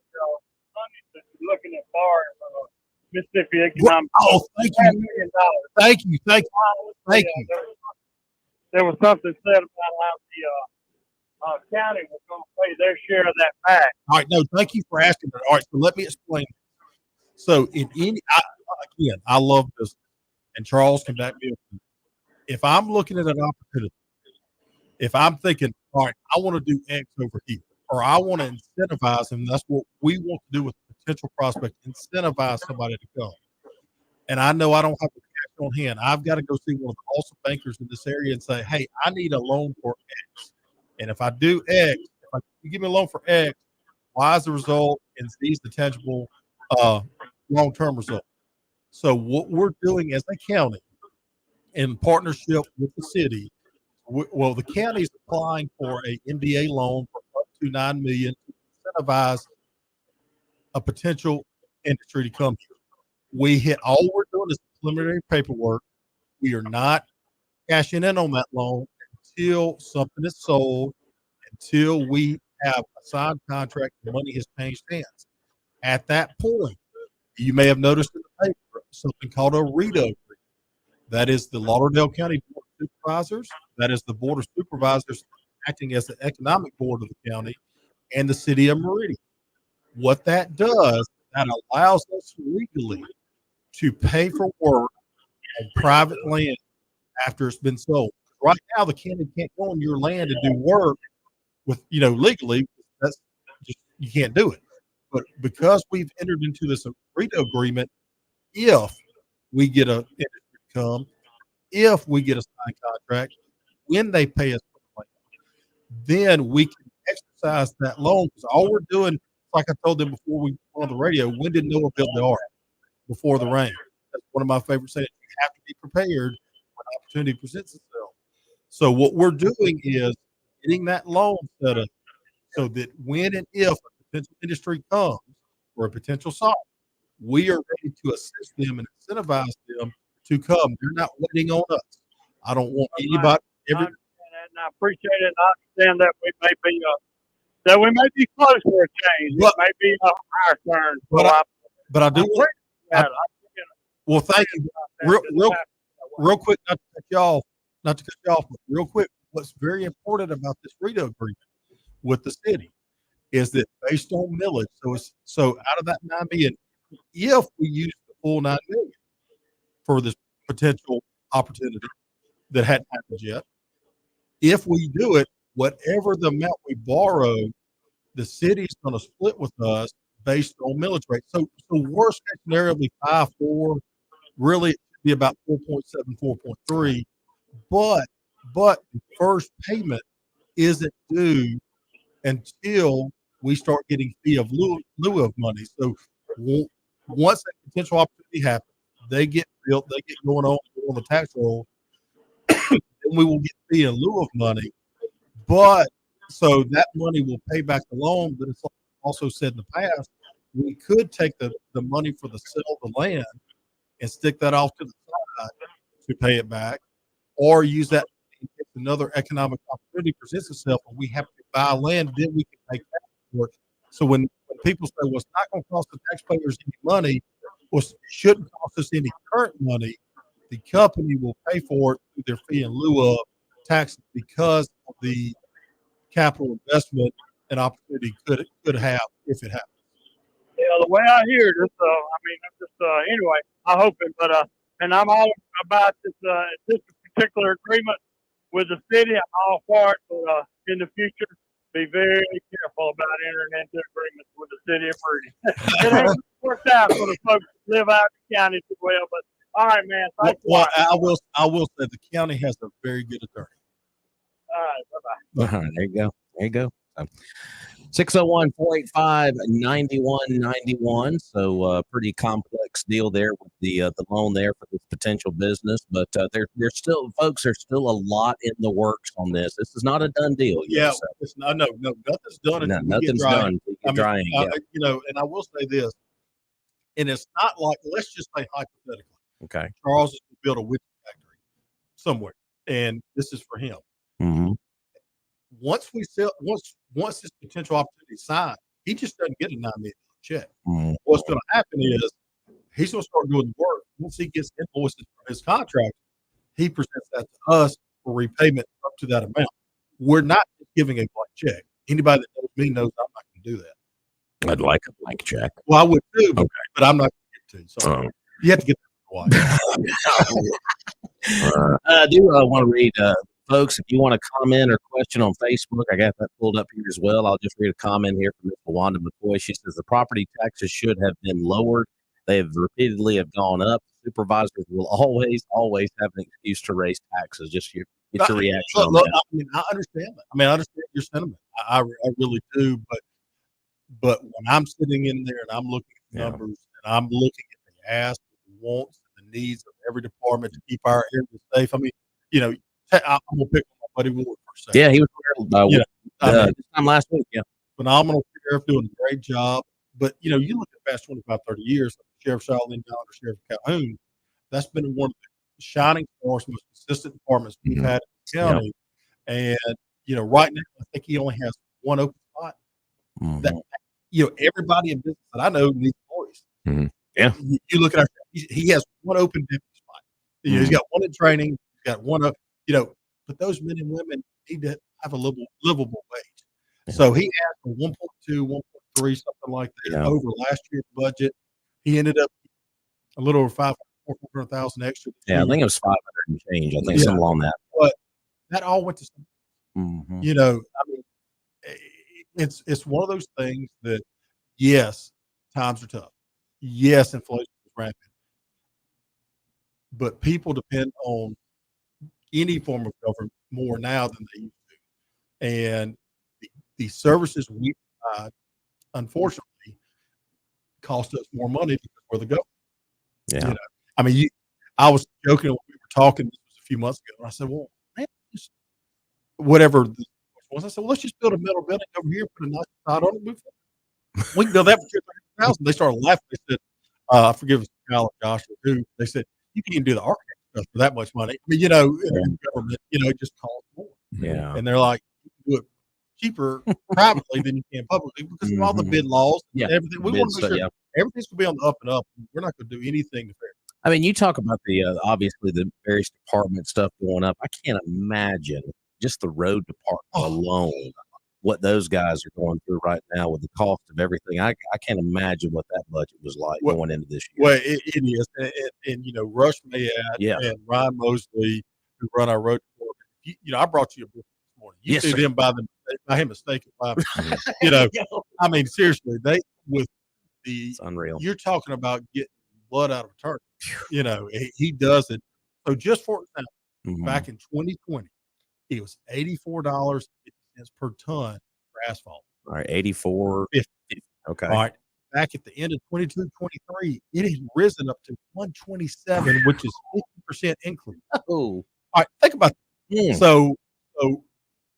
Looking at far Mississippi economic. Oh, thank you. $10 million. Thank you. There was something said about how the county was going to pay their share of that back. All right, no, thank you for asking that. All right, so let me explain. So I love this, and Charles can back me up. If I'm looking at an opportunity, if I'm thinking, all right, I want to do X over here, or I want to incentivize them, that's what we want to do with a potential prospect, incentivize somebody to come. And I know I don't have the cash on hand. I've got to go see one of the awesome bankers in this area and say, hey, I need a loan for X. And if I do X, if you give me a loan for X, Y is the result, and Z is the tangible long-term result. So what we're doing as a county in partnership with the city, the county is applying for a MDA loan for up to $9 million to incentivize a potential industry to come here. All we're doing is preliminary paperwork. We are not cashing in on that loan until something is sold, until we have a signed contract and money has changed hands. At that point, you may have noticed in the paper something called a REDO agreement. That is the Lauderdale County Board of Supervisors. That is the Board of Supervisors acting as the economic board of the county and the city of Meridian. What that does, that allows us legally to pay for work on private land after it's been sold. Right now, the county can't go on your land and do work with, legally. That's just, you can't do it. But because we've entered into this REDO agreement, if we get a industry to come, if we get a signed contract, when they pay us for the land, then we can exercise that loan. Because all we're doing, like I told them before we went on the radio, when did Noah build the ark? Before the rain. That's one of my favorite sayings. You have to be prepared when opportunity presents itself. So what we're doing is getting that loan set up so that when and if a potential industry comes or a potential site, we are ready to assist them and incentivize them to come. They're not waiting on us. I don't want anybody. I understand that, and I appreciate it. I understand that we may be close to a change. It may be our turn. But I do want. Well, thank you. Real quick, not to cut you off, but real quick, what's very important about this REDO agreement with the city is that based on millage, so out of that $9 million, if we use the full $9 million for this potential opportunity that hadn't happened yet. If we do it, whatever the amount we borrow, the city's going to split with us based on millage rate. So worst case scenario will be 5.4. Really, it should be about 4.7, 4.3. But the first payment isn't due until we start getting fee of lieu of money. So once that potential opportunity happens, they get built, they get going on the tax roll, then we will get fee in lieu of money. But so that money will pay back the loan. But it's also said in the past, we could take the money for the sale of the land and stick that off to the side to pay it back, or use that if another economic opportunity presents itself and we have to buy land, then we can pay tax for it. So when people say, well, it's not going to cost the taxpayers any money, well, it shouldn't cost us any current money, the company will pay for it through their fee in lieu of taxes because of the capital investment and opportunity could have if it happens. Yeah, the way I hear it, anyway, I hope it, but and I'm all about this particular agreement with the city. I'm all for it, but in the future, be very careful about entering into agreements with the city of Meridian. It ain't worked out for the folks that live out in the county too well, but all right, man. Well, I will say the county has a very good attorney. All right, bye-bye. All right, there you go. There you go. 601-485-9191. So pretty complex deal there with the loan there for this potential business. But there's still, folks, there's still a lot in the works on this. This is not a done deal. Yeah, so. it's not, no, nothing's done. No, nothing's done. Drying. And I will say this, and it's not like, let's just say hypothetically, Okay. Charles is going to build a widget factory somewhere, and this is for him. Mm-hmm. Once this potential opportunity is signed, he just doesn't get a $9 million check. Mm-hmm. What's going to happen is he's going to start doing the work. Once he gets invoices from his contract, he presents that to us for repayment up to that amount. We're not just giving a blank check. Anybody that knows me knows I'm not going to do that. I'd like a blank check. Well, I would too, but I'm not going to get to. So you have to get that I do want to read, folks, if you want to comment or question on Facebook, I got that pulled up here as well. I'll just read a comment here from Ms. Wanda McCoy. She says the property taxes should have been lowered. They have repeatedly gone up. Supervisors will always have an excuse to raise taxes. Just your reaction. Look, I understand that. I understand your sentiment. I really do. But when I'm sitting in there and I'm looking at the numbers and I'm looking at the asks, the wants, and the needs of every department to keep our areas safe. I'm gonna pick on my buddy Ward for a second. Yeah, he was this time last week. Yeah, phenomenal sheriff, doing a great job. But you look at the past 25, 30 years, Sheriff Charlene Down or Sheriff Calhoun, that's been one of the shining stars, most consistent departments we've had in the county. And right now, I think he only has one open spot. That everybody in business that I know needs employees. Yeah, you look at he has one open deputy spot. He's got one in training. He's got one up. But those men and women need to have a livable wage. Yeah. So he asked for 1.2, 1.3, something like that over last year's budget. He ended up a little over 400,000 extra. Yeah, I think it was 500 and change. I think something along that. But that all went to something. It's one of those things that, yes, times are tough. Yes, inflation is rampant. But people depend on any form of government more now than they used to. And the services we provide, unfortunately, cost us more money because we're the government. Yeah. I was joking when we were talking, this was a few months ago, and I said, well, man, whatever this was, I said, well, let's just build a metal building over here, put a nice side on it, we can build that for $200,000. They started laughing. They said, I forgive us, Kyle and Josh, who they said, you can even do the architect stuff for that much money. In government, it just costs more. Yeah. And they're like, you can do it cheaper privately than you can publicly because of all the bid laws and everything. We want to make sure everything's going to be on the up and up. We're not going to do anything nefarious. You talk about the obviously the various department stuff going up. I can't imagine just the road department alone. what those guys are going through right now with the cost of everything. I can't imagine what that budget was like going into this year. Well, it is. And Rush Mayad and Ryan Mosley, who run our road department, I brought you a book this morning. You see them by him mistaken by, I mean, seriously, it's unreal. You're talking about getting blood out of a turkey. He does it. So just for example, back in 2020, it was $84.50 per ton for asphalt. All right, 84.50. Okay. All right. Back at the end of 22-23, it has risen up to 127, which is 50% increase. Oh. All right, think about that. So,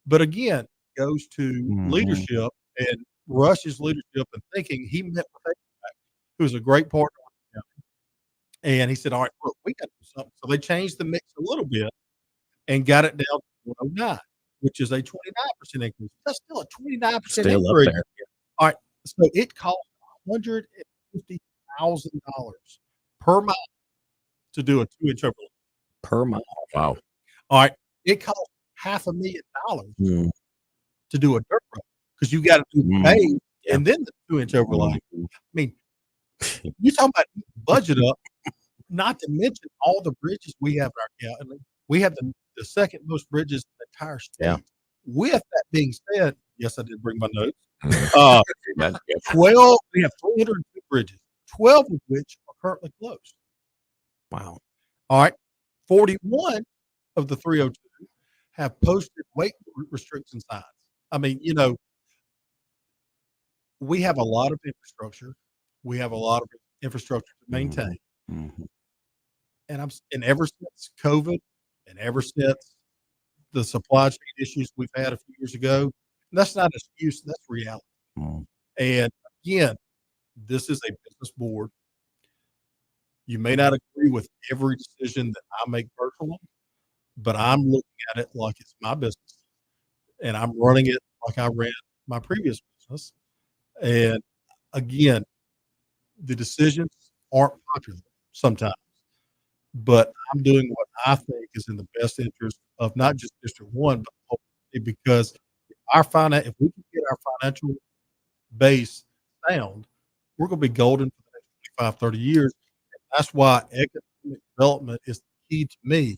but again, it goes to leadership and Rush's leadership and thinking. He met with who's a great partner with him. And he said, all right, look, we got to do something. So they changed the mix a little bit and got it down to 109, which is a 29% increase. That's still a 29% still increase. Up there. All right. So it costs $150,000 per mile to do a 2-inch overlay. Per mile. Wow. All right. It costs $500,000 to do a dirt road because you got to do the pave and then the 2-inch overlay. I mean, you're talking about budget up, not to mention all the bridges we have in our county. We have the second most bridges in the entire state. Yeah. With that being said, yes, I did bring my notes. 12, we have 302 bridges, 12 of which are currently closed. Wow. All right. 41 of the 302 have posted weight restriction signs. I mean, we have a lot of infrastructure. We have a lot of infrastructure to maintain. And ever since COVID and ever since the supply chain issues we've had a few years ago, that's not an excuse, that's reality. And again, this is a business board. You may not agree with every decision that I make personally, but I'm looking at it like it's my business. And I'm running it like I ran my previous business. And again, the decisions aren't popular sometimes, but I'm doing what I think is in the best interest of not just District 1, but ultimately because if we can get our financial base sound, we're going to be golden for the next 25, 30 years. And that's why economic development is the key to me,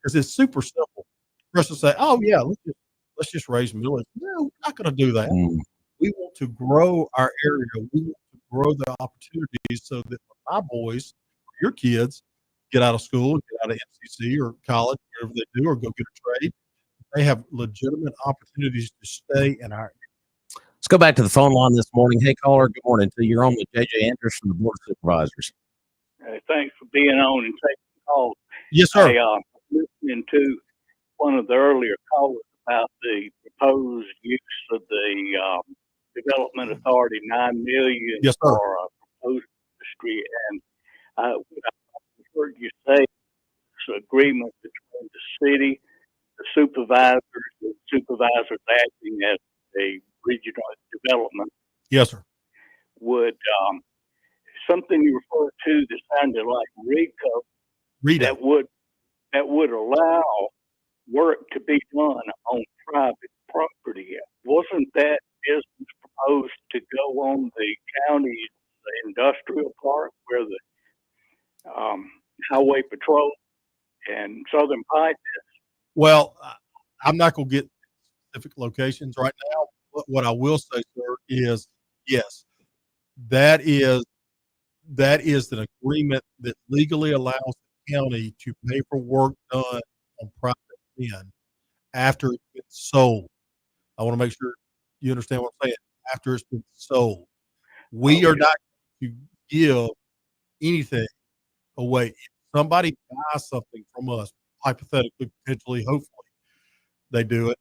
because it's super simple for us to say, oh, yeah, let's just raise millage. No, we're not going to do that. We want to grow our area. We want to grow the opportunities so that when my boys, your kids, get out of school, get out of MCC or college, whatever they do, or go get a trade, they have legitimate opportunities to stay in our area. Let's go back to the phone line this morning. Hey, caller, good morning to you. You're on with JJ Andrews from the Board of Supervisors. Thanks for being on and taking the call. Yes, sir. I listening to one of the earlier callers about the proposed use of the Development Authority $9 million yes, sir. for a proposed industry, and what I heard you say is agreement between the city, the supervisors acting as a regional development. Yes, sir. Would something you referred to that sounded like RECO that would allow work to be done on private property? Wasn't that business proposed to go on the county's industrial park where the highway patrol and Southern Pipe is? Well, I'm not going to get specific locations right now. But what I will say, sir, is yes, that is an agreement that legally allows the county to pay for work done on private land after it's been sold. I want to make sure you understand what I'm saying. After it's been sold, we are not going to give anything away. If somebody buys something from us, hypothetically, potentially, hopefully, they do it.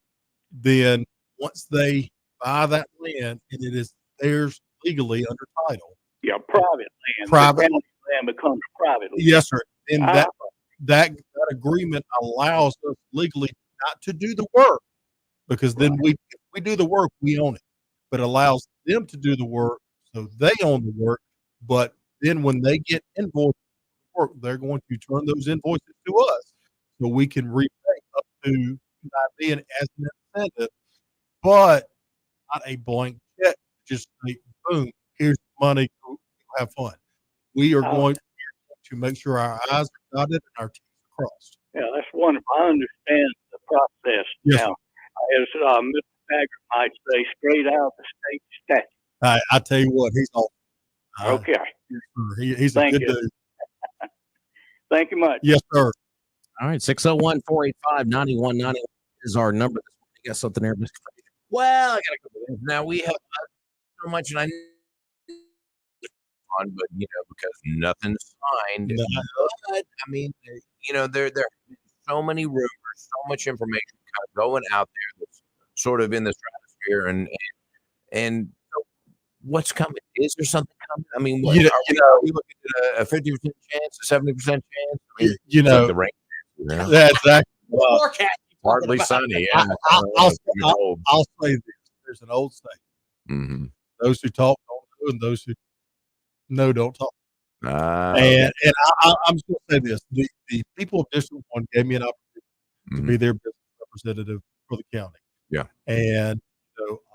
Then once they buy that land and it is theirs legally under title. Yeah, private land. Private the county land becomes private land. Yes, sir. And that agreement allows us legally not to do the work, because then if we do the work, we own it. But it allows them to do the work, so they own the work. But then when they get invoiced for work, they're going to turn those invoices to us, so we can repay up to $9 million as an incentive. But not a blank check. Just say, boom, here's the money. Go have fun. We are going to make sure our I's are dotted and our T's are crossed. Yeah, that's wonderful. I understand the process Yes, now. As Mr. Taggart might say, straight out of the state statute. I tell you what, he's awesome. Okay. He's a Thank good you. dude. Thank you much. Yes, sir. All right, 601-485-9191 is our number. You got something there, Mr. Frazier? Well, I got a couple things. Now we have so much, and I on, but because nothing's signed. No. But I mean, there are so many rumors, so much information kind of going out there that's sort of in the stratosphere, and so what's coming? Is there something coming? I mean, what, are we looking at a 50% chance, a 70% chance? I mean, You know, the rain. that's exactly. Well, Partly sunny. Yeah. I'll say this. There's an old saying. Mm-hmm. Those who talk don't do, and those who know don't talk. Okay. And I'm just going to say this: the people of District 1 gave me an opportunity to be their business representative for the county. Yeah. And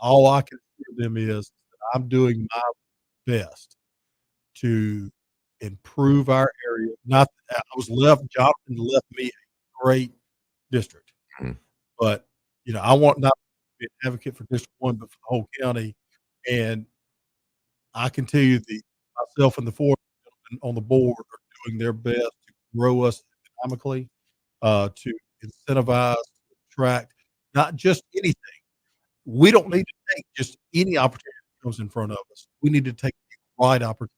all I can assure them is that I'm doing my best to improve our area. Not that Jonathan left me a great district, but I want not to be an advocate for District 1, but for the whole county. And I can tell you myself and the four on the board are doing their best to grow us economically, to incentivize, to attract not just anything. We don't need to take just any opportunity that comes in front of us. We need to take the right opportunity.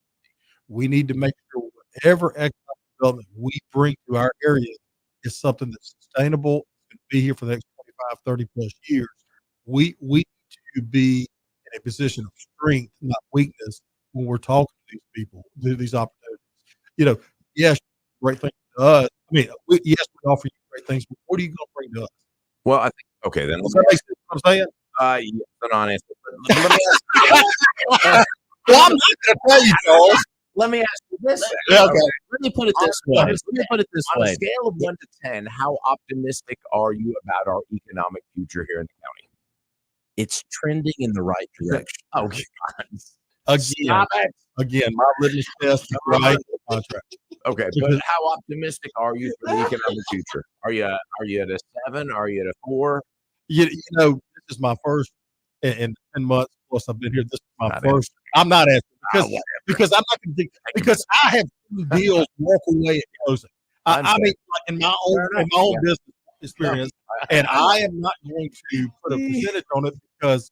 We need to make sure whatever economic development we bring to our area is something that's sustainable, going to be here for the next 25, 30 plus years. We need to be in a position of strength, not weakness, when we're talking to these people, these opportunities. Yes, great things to us. I mean, yes, we offer you great things, but what are you going to bring to us? Well, I think okay then. Does that make sense what I'm saying? Yes, an honest. But let me ask Well, I'm not going to tell you, Charles. Let me ask you this. Okay. Let me put it this way. on a scale of 1 to 10, how optimistic are you about our economic future here in the county? It's trending in the right direction. Oh, God. Again, my litmus test is right contract. Okay, but how optimistic are you for the economic future? Are you at a 7? Are you at a 4? This is my first in 10 months plus I've been here. This is my first. I'm not asking because I'm not going to because I have 2 deals walk away at closing. I mean, like in my own business experience, and I am not going to put a percentage on it because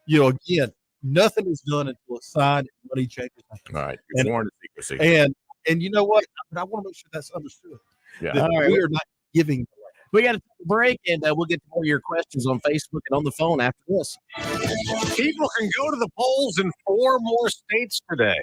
again, nothing is done until it's signed and money changes hands. All right, you're sworn to secrecy. And you know what? But I want to make sure that's understood. Yeah. That we are not giving. We got to take a break, and we'll get to more of your questions on Facebook and on the phone after this. People can go to the polls in 4 more states today.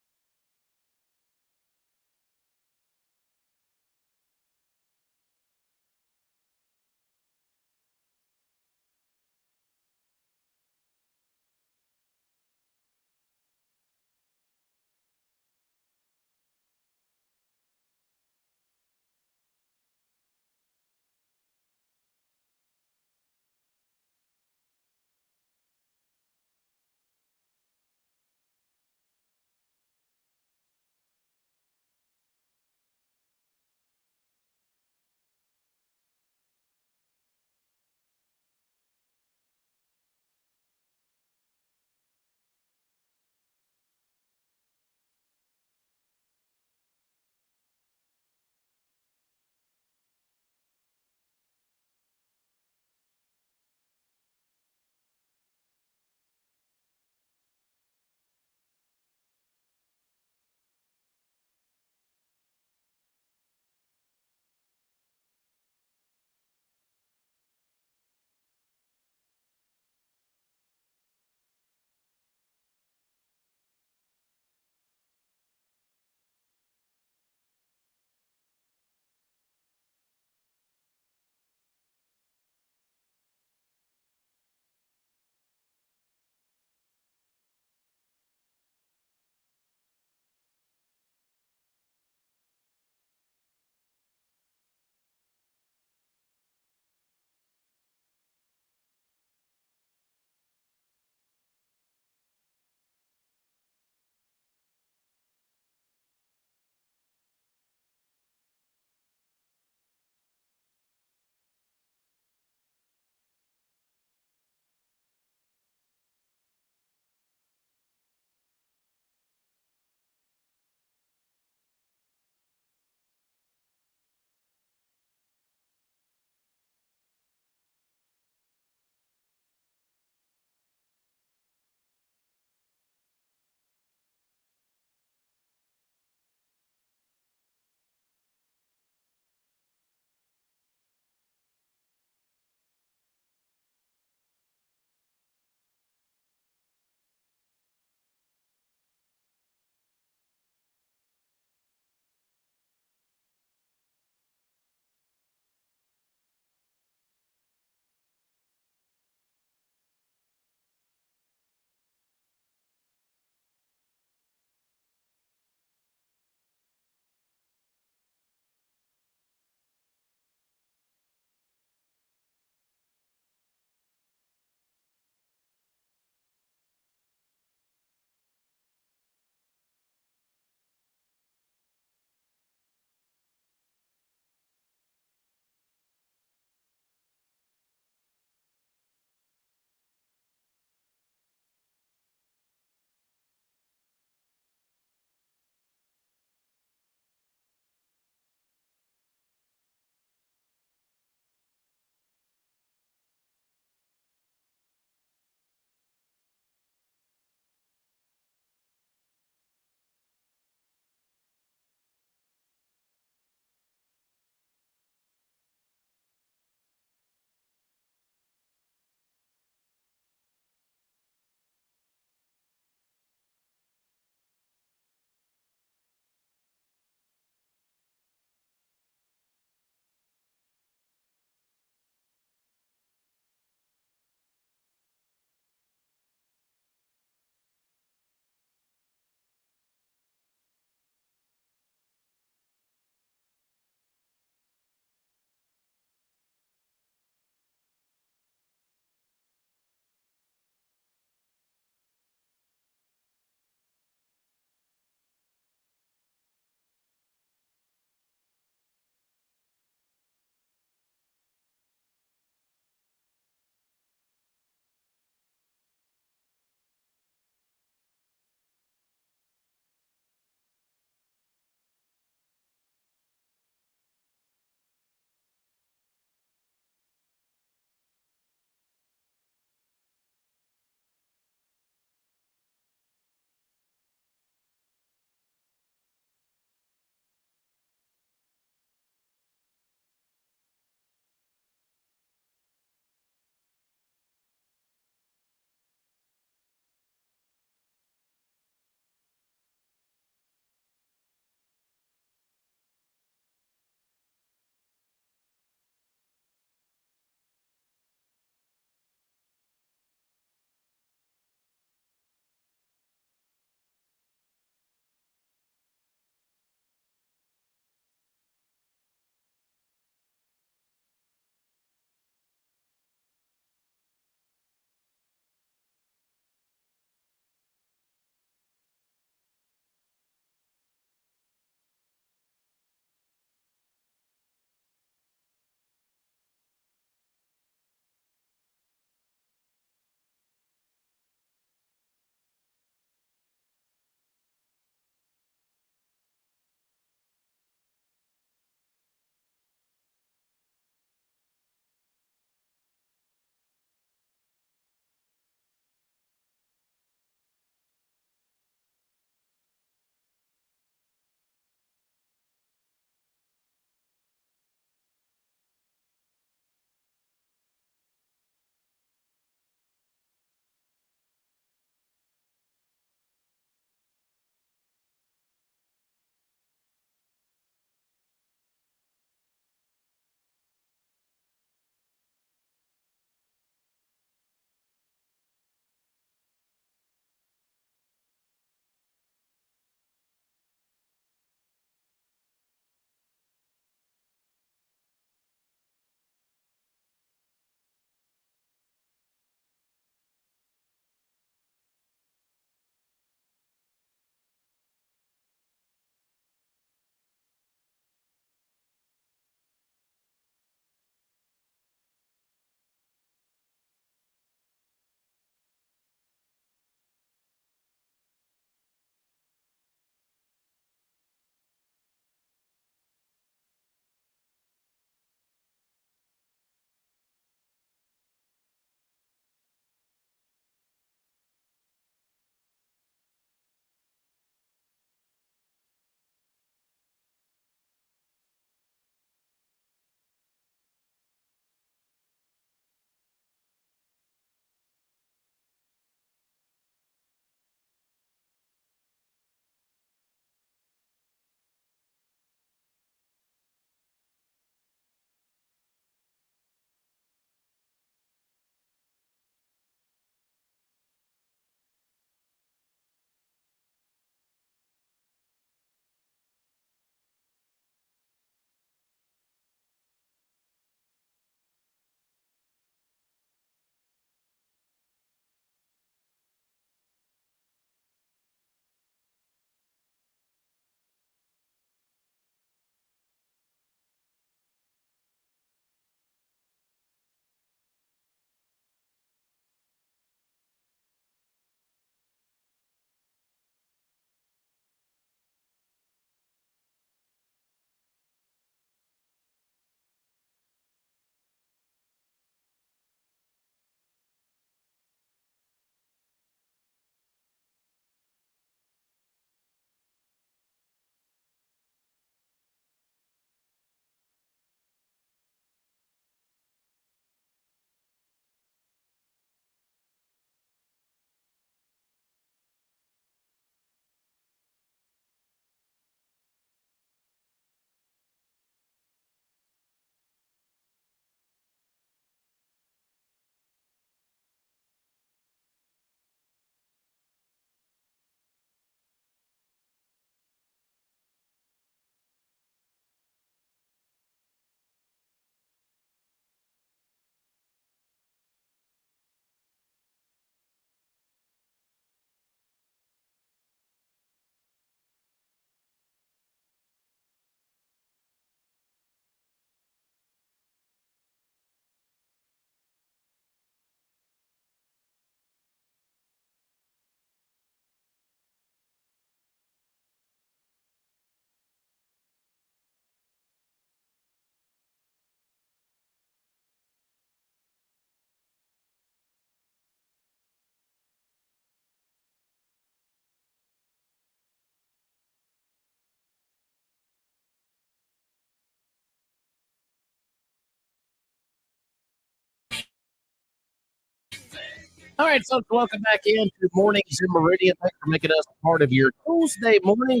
All right, folks, welcome back into Mornings in Meridian. Thanks for making us part of your Tuesday morning,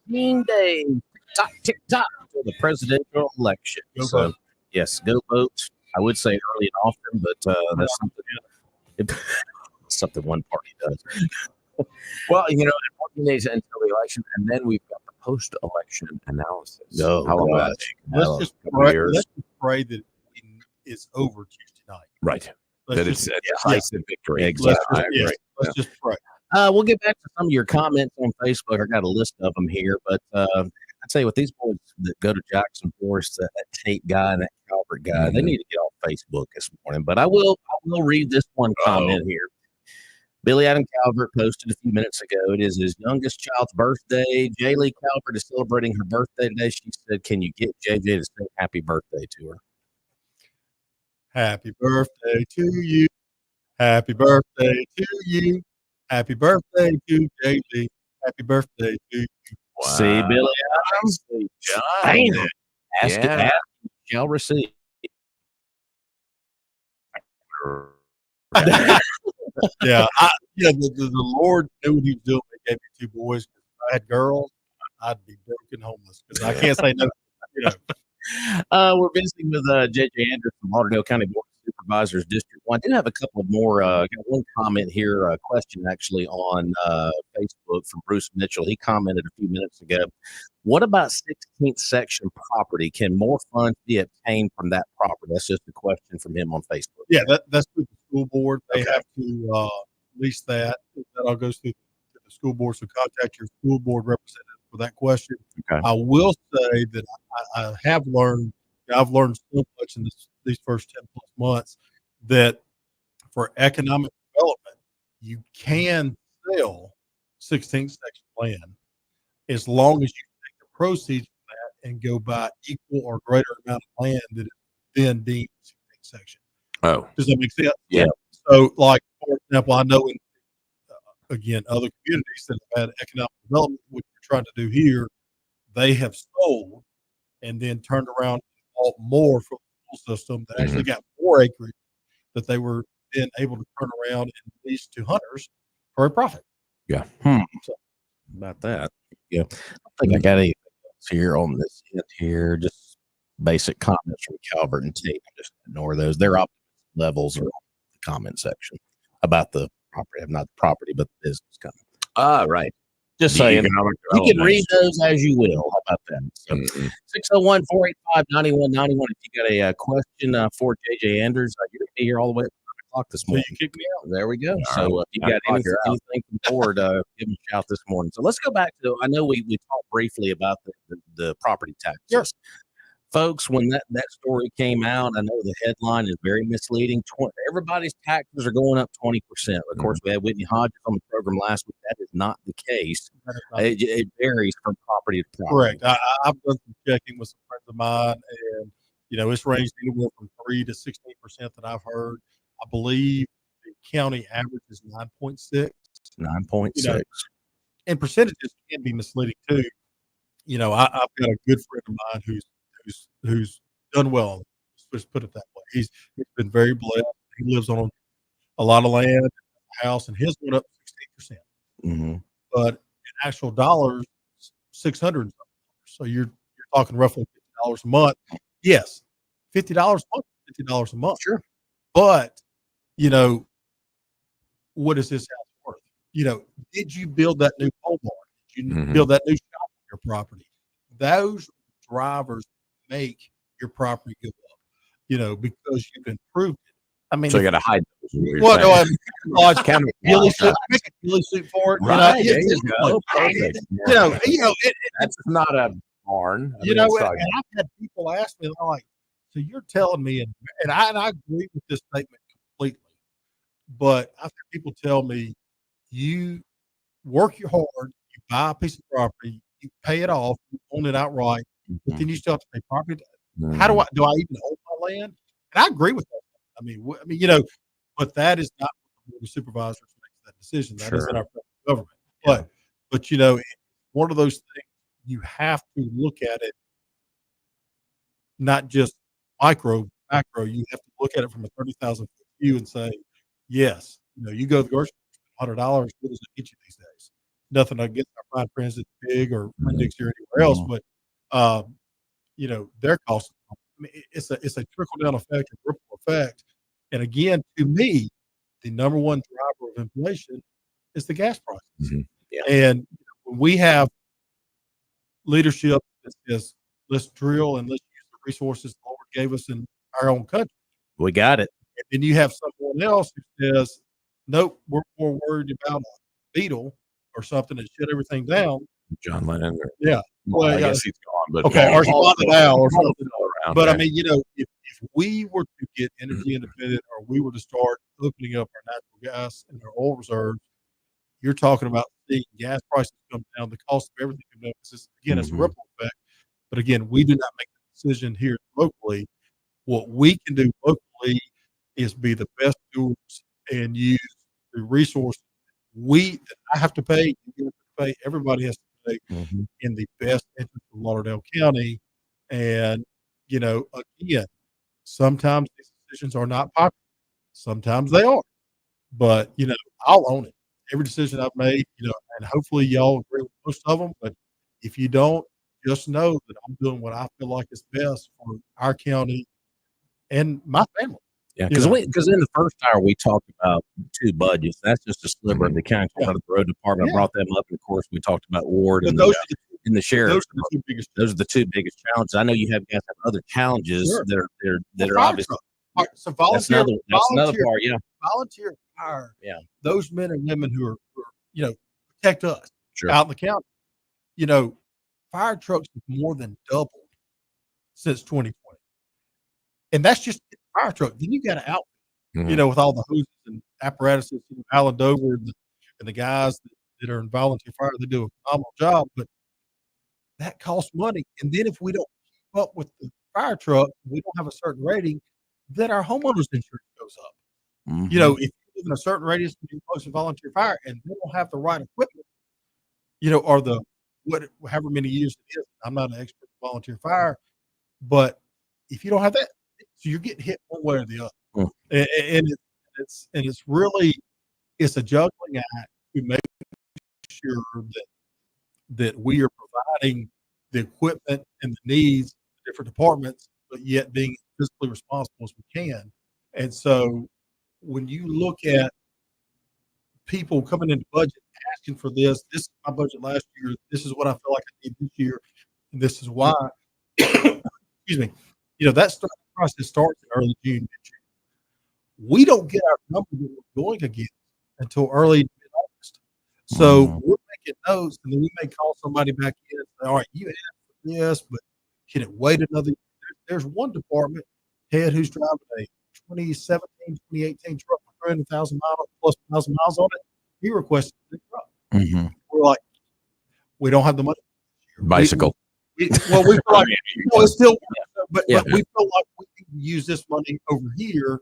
14 days. Tick tock for the presidential election. Go So, vote. yes, go vote. I would say early and often, but that's something one party does. Well, 14 days until the election, and then we've got the post-election analysis. Oh, How long will gosh. that take? Let's just pray that it's over Tuesday night. Right. Let's That just, it's a decisive victory. Exactly. let's just pray. We'll get back to some of your comments on Facebook. I got a list of them here, but I'd say with these boys that go to Jackson Forest, that Tate guy and that Calvert guy, they need to get off Facebook this morning. But I will read this one comment here. Billy Adam Calvert posted a few minutes ago. It is his youngest child's birthday. Jaylee Calvert is celebrating her birthday today. She said, "Can you get JJ to say happy birthday to her?" Happy birthday to you. Happy birthday to you. Happy birthday to JB. Happy birthday to you. Wow. See, Billy Adams. Bam. Ask it, Yeah. ask, you shall receive. Yeah, the Lord knew what He was doing. He gave me two boys. If I had girls, I'd be broken homeless because I can't say no. We're visiting with J.J. Anderson from Lauderdale County Board of Supervisors District 1. I do have a couple of more. Got one comment here, a question actually on Facebook from Bruce Mitchell. He commented a few minutes ago. What about 16th section property? Can more funds be obtained from that property? That's just a question from him on Facebook. Yeah, that's through the school board. They have to lease that. That all goes through to the school board. So contact your school board representative for that question. Okay. I will say that I have learned. I've learned so much in these first 10 plus months that for economic development, you can sell 16th section land as long as you take the proceeds from that and go buy equal or greater amount of land that is then deemed 16th section. Oh, Does that make sense? Yeah. So, like, for example, I know in, again, other communities that have had economic development, which we're trying to do here, they have sold and then turned around and bought more from the school system that actually got more acreage that they were then able to turn around and lease to hunters for a profit. yeah. About that. Yeah. I don't think I got anything else here on this end here. Just basic comments from Calvert and Tate. Just ignore those. Their optimism levels are on the comment section about the property, not the property, but the business comment. Right. Just The saying. economic You can development. read those as you will. How about that? So, 601-485-9191. If you got a question for JJ Anders, you're going to be here all the way at 9 o'clock this So morning. you kick me out. There we go. All So if you 9 got o'clock, you're out. anything from board, give them a shout this morning. So let's go back to, I know we talked briefly about the property taxes. Sure. Folks, when that story came out, I know the headline is very misleading. Everybody's taxes are going up 20%. Of course, we had Whitney Hodges on the program last week. That is not the case. It varies from property to property. Correct. I've done some checking with some friends of mine, and it's ranged anywhere from 3 to 16% that I've heard. I believe the county average is 9.6. 9.6. And percentages can be misleading too. I've got a good friend of mine who's done well. Let's put it that way. He's been very blessed. He lives on a lot of land, a house, and his went up 16%. Mm-hmm. But in actual dollars, $600. So you're talking roughly $50 a month. Yes, $50 a month, $50 a month. Sure. But what is this house worth? Did you build that new pole barn? Did you build that new shop on your property? Those drivers make your property go up, because you've improved it. I mean, So you got to hide those. is what you're well, saying. no, I Kind of ghillie suit, make a ghillie suit for it. Right. There It's you go. Perfect. That's not a barn. I mean, it's like- and I've had people ask me, they're like, so you're telling me, and I agree with this statement completely, but I've had people tell me, you work your hard, you buy a piece of property, you pay it off, you own it outright, but then you still have to pay property. How do I even own my land? And I agree with that. I mean, but that is not what the Board of Supervisors makes that decision. That is in our federal government. But one of those things you have to look at it, not just macro. You have to look at it from a 30,000 foot view and say, yes, you go to the grocery store, $100. What does it get you these days? Nothing against our fine friends at Big or Winn-Dixie or anywhere else, but their costs. I mean, it's a trickle down effect, a ripple effect. And again, to me, the number one driver of inflation is the gas prices. Yeah. And when we have leadership that says, let's drill and let's use the resources the Lord gave us in our own country. We got it. And then you have someone else who says, nope, we're more worried about a beetle or something and shut everything down. John Lennon. Yeah. Well, I guess he's gone, but Okay, or spotted now or something. around. But Yeah. I mean, if we were to get energy independent or we were to start opening up our natural gas and our oil reserves, you're talking about seeing gas prices come down, the cost of everything come down. It's a ripple effect. But again, we do not make the decision here locally. What we can do locally is be the best stewards and use the resources that I have to pay, you have to pay, everybody has to pay in the best interest of Lauderdale County. And, again, sometimes these decisions are not popular. Sometimes they are. But, I'll own it. Every decision I've made, and hopefully y'all agree with most of them. But if you don't, just know that I'm doing what I feel like is best for our county and my family. Yeah, because in the first hour we talked about two budgets. That's just a sliver of the county. Talked about the road department. I brought them up, and of course we talked about Ward and the sheriff. Those are the two biggest challenges. I know you have guys have other challenges that are obviously. So volunteer. That's another part. Yeah, volunteer fire. Yeah, those men and women who are protect us sure. out in the county. Fire trucks have more than doubled since 2020, and that's just a fire truck. Then you got to outfit, with all the hoses and apparatuses. Alan Dover and the guys that are in volunteer fire, they do a phenomenal job, but that costs money. And then if we don't keep up with the fire truck, we don't have a certain rating, then our homeowners insurance goes up. If you live in a certain radius and you're close to volunteer fire and they don't have the right equipment, or however many years it is. I'm not an expert in volunteer fire, but if you don't have that, so you're getting hit one way or the other. And it's really a juggling act to make sure that we are providing the equipment and the needs of different departments, but yet being fiscally responsible as we can. And so when you look at people coming into budget asking for this is my budget last year, this is what I feel like I need this year, and this is why. Excuse me. That process starts in early June. We don't get our number that we're going against until early mid-August. So we're making notes, and then we may call somebody back in and say, all right, you asked for this, but can it wait another year? There's one department head who's driving a 2017, 2018 truck with 300,000 plus miles on it. He requested a big truck. We're like, we don't have the money. Bicycle. We feel like it's still, but we feel like we can use this money over here,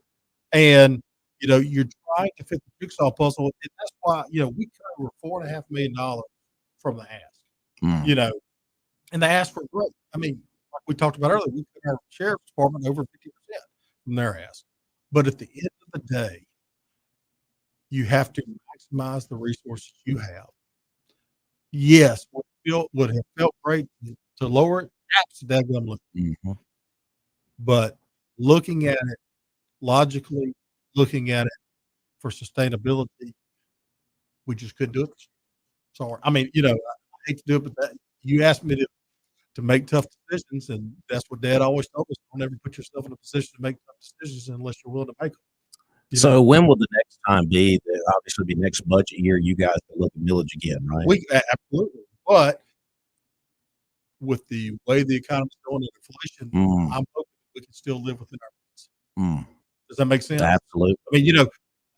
and you're trying to fit the jigsaw puzzle, and that's why we cover $4.5 million from the ask. And the ask for growth. I mean, like we talked about earlier, we put our sheriff's department over 50% from their ask. But at the end of the day, you have to maximize the resources you have. Yes, would have felt great to lower it. Absolutely. But looking at it logically, looking at it for sustainability, we just couldn't do it. Sorry. I mean, I hate to do it, but you asked me to make tough decisions, and that's what Dad always told us. Don't ever put yourself in a position to make tough decisions unless you're willing to make them. So when will the next time be? Obviously, be next budget year. You guys will look at millage again, right? Absolutely. But with the way the economy's going in inflation, I'm hoping we can still live within our means. Does that make sense? Absolutely. I mean,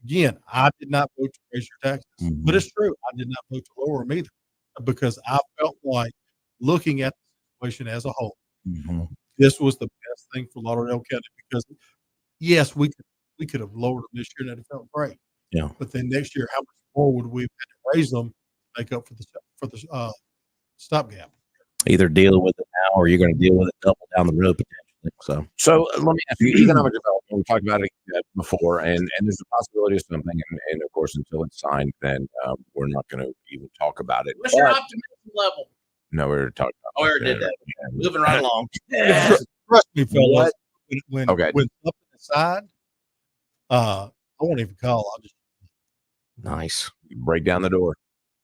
again, I did not vote to raise your taxes, but it's true. I did not vote to lower them either, because I felt like looking at the situation as a whole, this was the best thing for Lauderdale County, because yes, we could have lowered them this year and it felt great. Yeah. But then next year, how much more would we have to raise them to make up for the stopgap? Either deal with it now, or you're going to deal with it double down the road potentially. So let me ask you, economic development, we talked about it before, and there's a possibility of something, and of course, until it's signed, then we're not going to even talk about it. What's your optimism level? No, we were talking about Oh, we already did that. Moving right along. Trust me, fellas. When Okay. when something is signed, I won't even call. I'll just Nice. break down the door.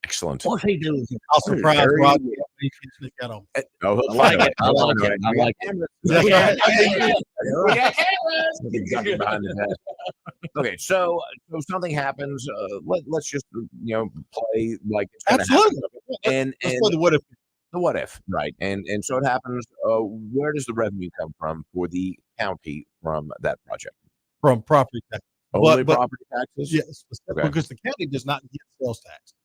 Excellent. What's he doing? I'll surprise Very Roger. good. He can sneak out on me. Oh, I like it. I like it. I like it. That's right. Behind the desk. Okay, so something happens. Let's just play like it's gonna Absolutely. happen. And That's why the what if the what if, right? And so it happens. Where does the revenue come from for the county from that project? from property tax. Only But- property taxes? Yes, Okay. because the county does not get sales tax.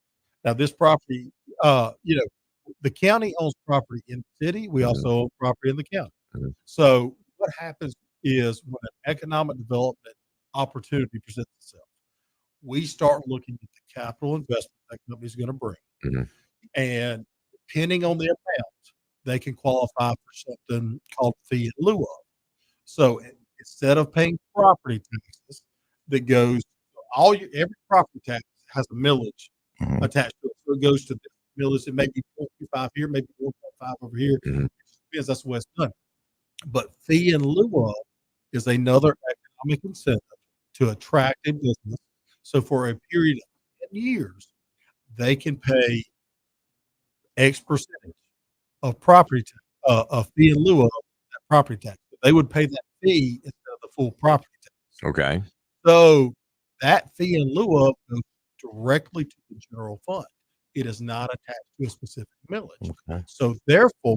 Now, this property, the county owns property in the city. We also own property in the county. Mhm. So what happens is when an economic development opportunity presents itself, we start looking at the capital investment that company's going to bring. Mhm. And depending on the amount, they can qualify for something called fee in lieu of. So instead of paying property taxes that goes every property tax has a millage Mhm. attached to it. So it goes to the millage. It may be 0.25 here, maybe 1.5 over here. Mhm. It just depends. That's the way it's done. But fee in lieu of is another economic incentive to attract a business. So for a period of 10 years, they can pay X percentage of property tax, of fee in lieu of that property tax. They would pay that fee instead of the full property tax. Okay. So that fee in lieu of goes directly to the general fund. It is not attached to a specific millage. Okay. So therefore,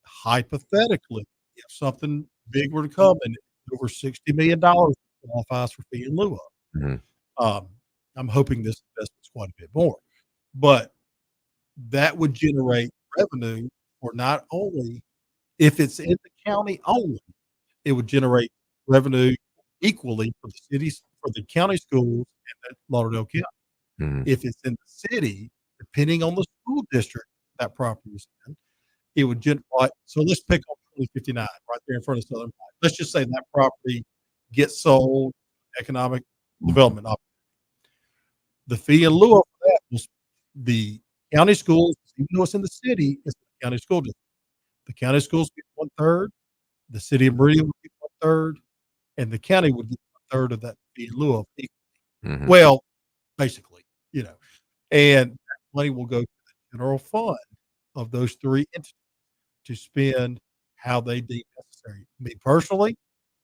hypothetically, if something big were to come and over $60 million qualifies for fee in lieu of, Mhm. I'm hoping this investment's quite a bit more, but that would generate revenue for not only if it's in the county only, it would generate revenue equally for the cities, for the county schools and Lauderdale County. Mhm. If it's in the city, depending on the school district that property is in, it would generate. So let's pick on 2059 right there in front of Southern Pine. Let's just say that property gets sold, economic development opportunity. The fee in lieu of that was the county schools, even though it's in the city, it's the county school district. The county schools get 1/3, the city of Meridian would get 1/3, and the county would get 1/3 of that fee in lieu of equally. Mhm. Well, basically, and that money will go to the general fund of those three entities to spend how they deem necessary. Me personally,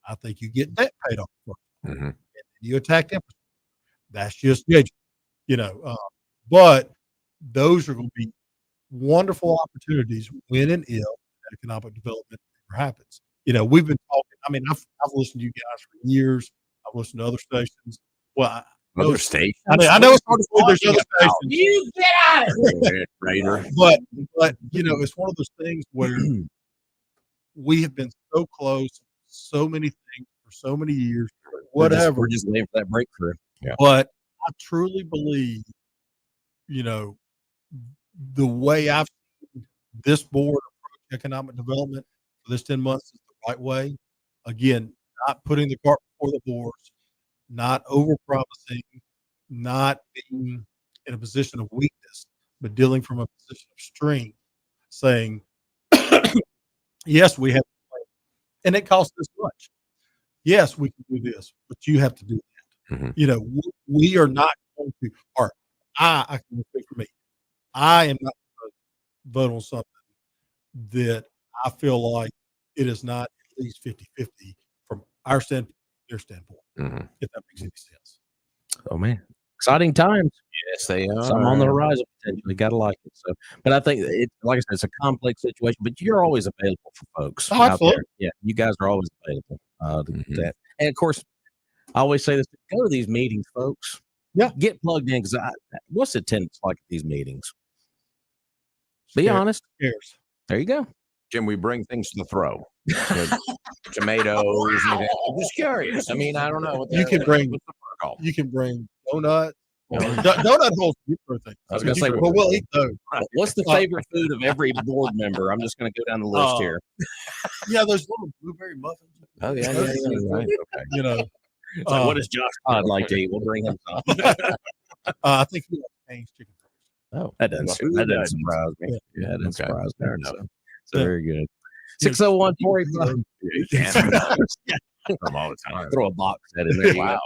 I think you get debt paid off first, Mhm. and then you attack infrastructure. That's just judgment, but those are going to be wonderful opportunities when and if economic development ever happens. We've been talking. I mean, I've listened to you guys for years. I've listened to other stations. Well, Other stations. I know it's hard to believe there's other stations. You get out of here. Raider. But it's one of those things where we have been so close, so many things for so many years, whatever. We're just waiting for that breakthrough. But I truly believe, the way I've seen this board approach economic development for this 10 months is the right way. Again, not putting the cart before the horse, not over promising, not being in a position of weakness, but dealing from a position of strength, saying, yes, we have a plan, and it costs this much. Yes, we can do this, but you have to do that. Mhm. We are not going to, or I can speak for me. I am not going to vote on something that I feel like it is not at least 50-50 from our standpoint, their standpoint, Mhm. if that makes any sense. Oh man, exciting times. Yes, they are. Something on the horizon potentially. Gotta like it. So, but I think like I said, it's a complex situation. But you're always available for folks Oh, out there. absolutely. Yeah, you guys are always available to Mhm. do that. And of course, I always say this: go to these meetings, folks. Yeah. Get plugged in because what's the attendance like at these meetings? Be honest. Cares. There you go. Can we bring things to throw? Tomatoes. I'm just curious. I mean, I don't know. You can bring- what's the protocol? You can bring donuts, Donut holes are good for things. I was gonna say, but we'll eat those. what's the favorite food of every board member? I'm just going to go down the list here. Yeah, those little blueberry muffins. Oh yeah, Those yeah, are yeah. good. Right. Okay. You know, It's like, what does Josh Todd like to eat? We'll bring him some. I think he likes Cane's chicken fingers. Oh, That doesn't surprise me. Yeah. That doesn't Okay. surprise me. Fair enough. So Yeah. very good. Yeah. 601 485. You can't from all the time. Throw a box set in there. Wow.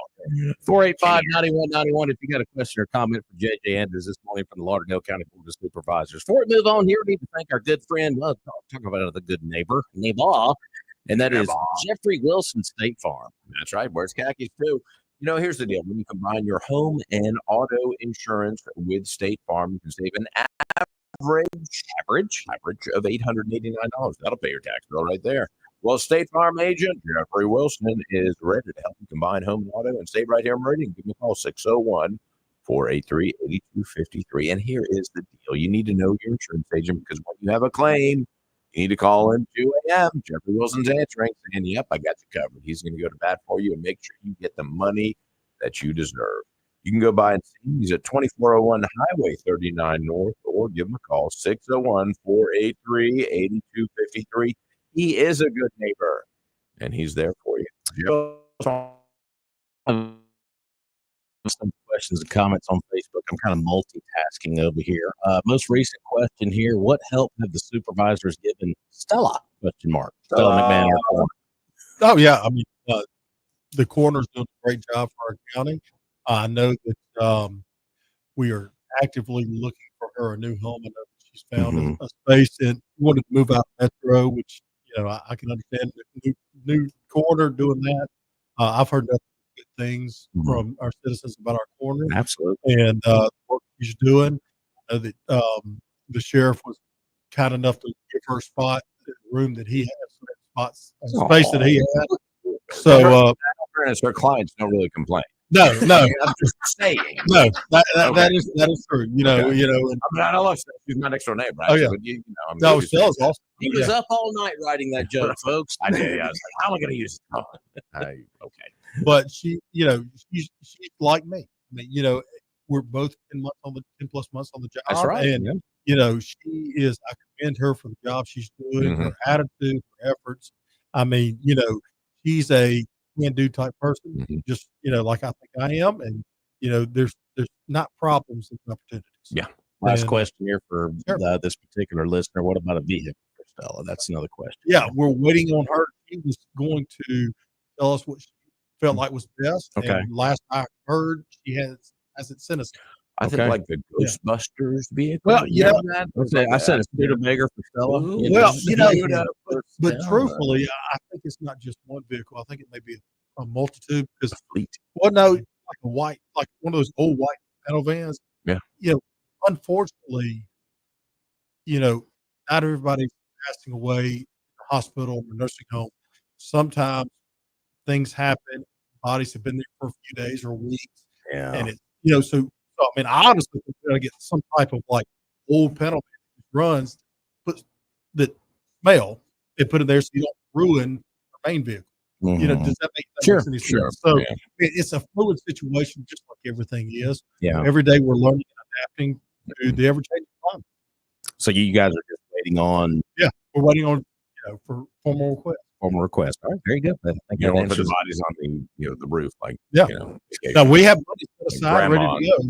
485-9191. If you got a question or comment for JJ Andrews this morning from the Lauderdale County Board of Supervisors. Before we move on here, we need to thank our good friend, talk about the good neighbor, and that is Jeffrey Wilson State Farm. That's right. Wears khakis too. You know, here's the deal. When you combine your home and auto insurance with State Farm, you can save an average of $889. That'll pay your tax bill right there. Well, State Farm agent Jeffrey Wilson is ready to help you combine home and auto and save right here in Meridian. Give me a call, 601-483-8253. And here is the deal. You need to know your insurance agent because when you have a claim, you need to call him 2 a.m. Jeffrey Wilson's answering, saying, yep, I got you covered. He's going to go to bat for you and make sure you get the money that you deserve. You can go by and see him. He's at 2401 Highway 39 North, or give him a call, 601-483-8253. He is a good neighbor, and he's there for you. Some questions and comments on Facebook. I'm kind of multitasking over here. Most recent question here: what help have the supervisors given Stella? Question mark. Stella McMahon. Our coroner. Oh yeah, I mean the coroner's doing a great job for our county. I know that we are actively looking for her a new home. I know that she's found a space and wanted to move out Metro, which I can understand the new coroner doing that. I've heard nothing but good things from our citizens about our coroner. Absolutely. And the work she's doing. I know that the sheriff was kind enough to give her a spot in the room that he had, space that he had. So, fairness, her clients don't really complain. no, I'm just saying. no, that is true. And, I love she's my next door neighbor. Right? Oh, yeah. But No, Stella's awesome. He was up all night writing that joke, folks. I did. Yeah, I was like, how am I going to use it? Okay. But she's like me. I mean, we're both 10 plus months on the job. That's right. And she is. I commend her for the job she's doing, her attitude, her efforts. I mean, she's a can-do type person, just like I think I am, and there's not problems and opportunities. Yeah. Last question here for this particular listener: what about a vehicle for Stella? That's another question. Yeah, we're waiting on her. She was going to tell us what she felt like was best. Okay. And last I heard, she hasn't sent us. I think like the Ghostbusters vehicle. Well, yeah. I said a Studebaker for Stella. Well, but truthfully, I think it's not just one vehicle. I think it may be a multitude because fleet. Well, no, like one of those old white panel vans. Yeah. Unfortunately, not everybody's passing away in the hospital or nursing home. Sometimes things happen. Bodies have been there for a few days or weeks. Yeah. And it, so I mean, I honestly think we're gonna get some type of like old panel that runs, put that smell and put it there so you don't ruin the main vehicle. Does that make any sense? So it's a fluid situation, just like everything is. Yeah. Every day we're learning and adapting to the ever-changing climate. So you guys are just waiting on? Yeah, we're waiting on for formal requests. Formal request. All right, very good. I think You don't want to put the bodies on the roof, like Now we have money set aside, ready to go. We're just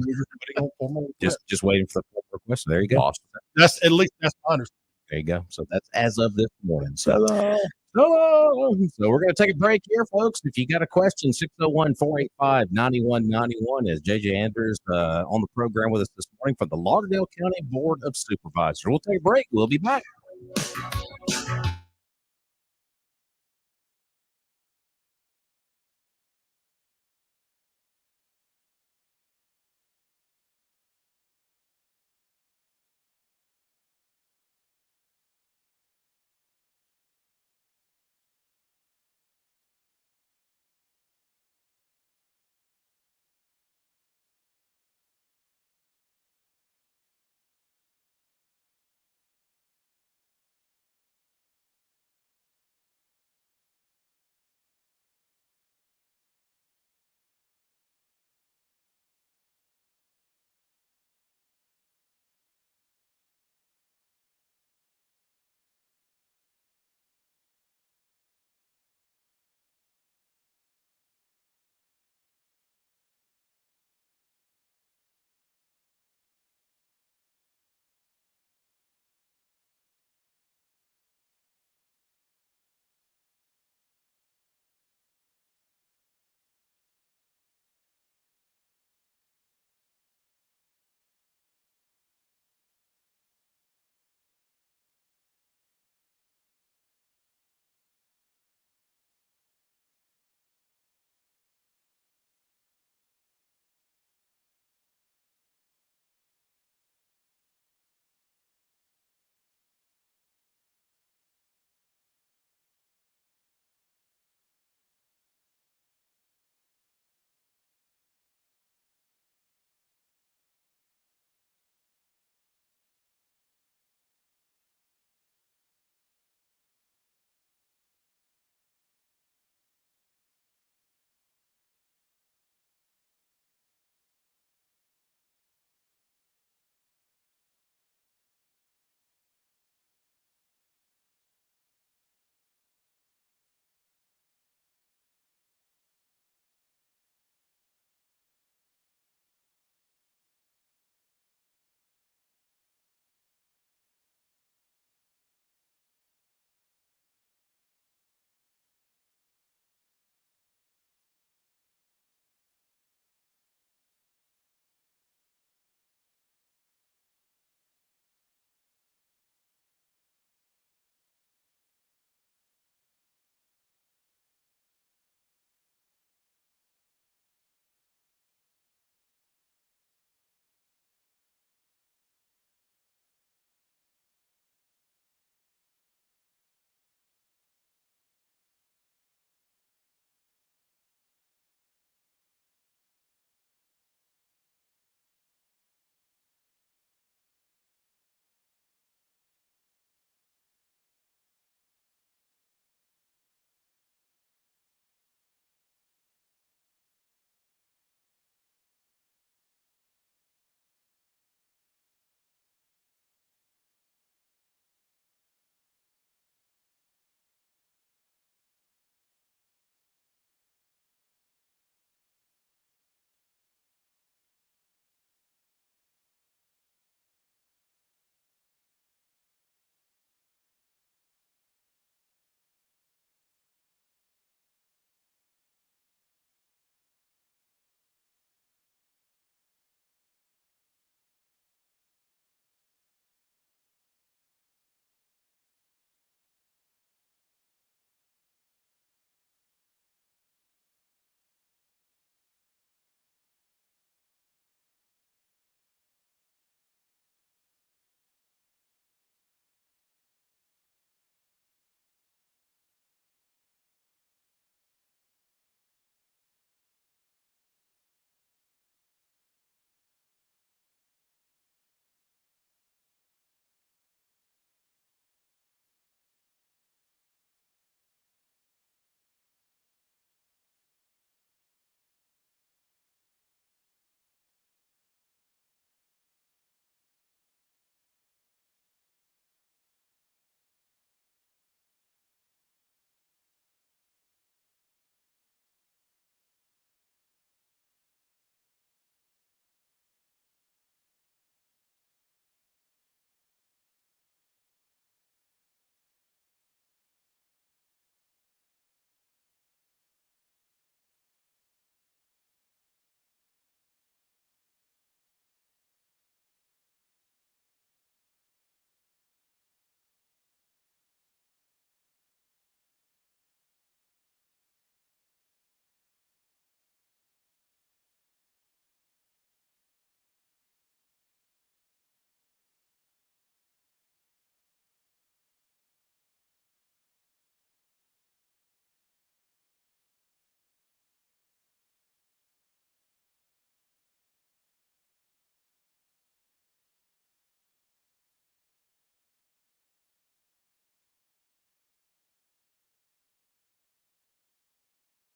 waiting on formal requests. just waiting for the formal request. There you go. Awesome. That's at least that's my understanding. There you go. So that's as of this morning. So we're going to take a break here, folks. If you got a question, 601-485-9191 is JJ Andrews on the program with us this morning from the Lauderdale County Board of Supervisors. We'll take a break. We'll be back.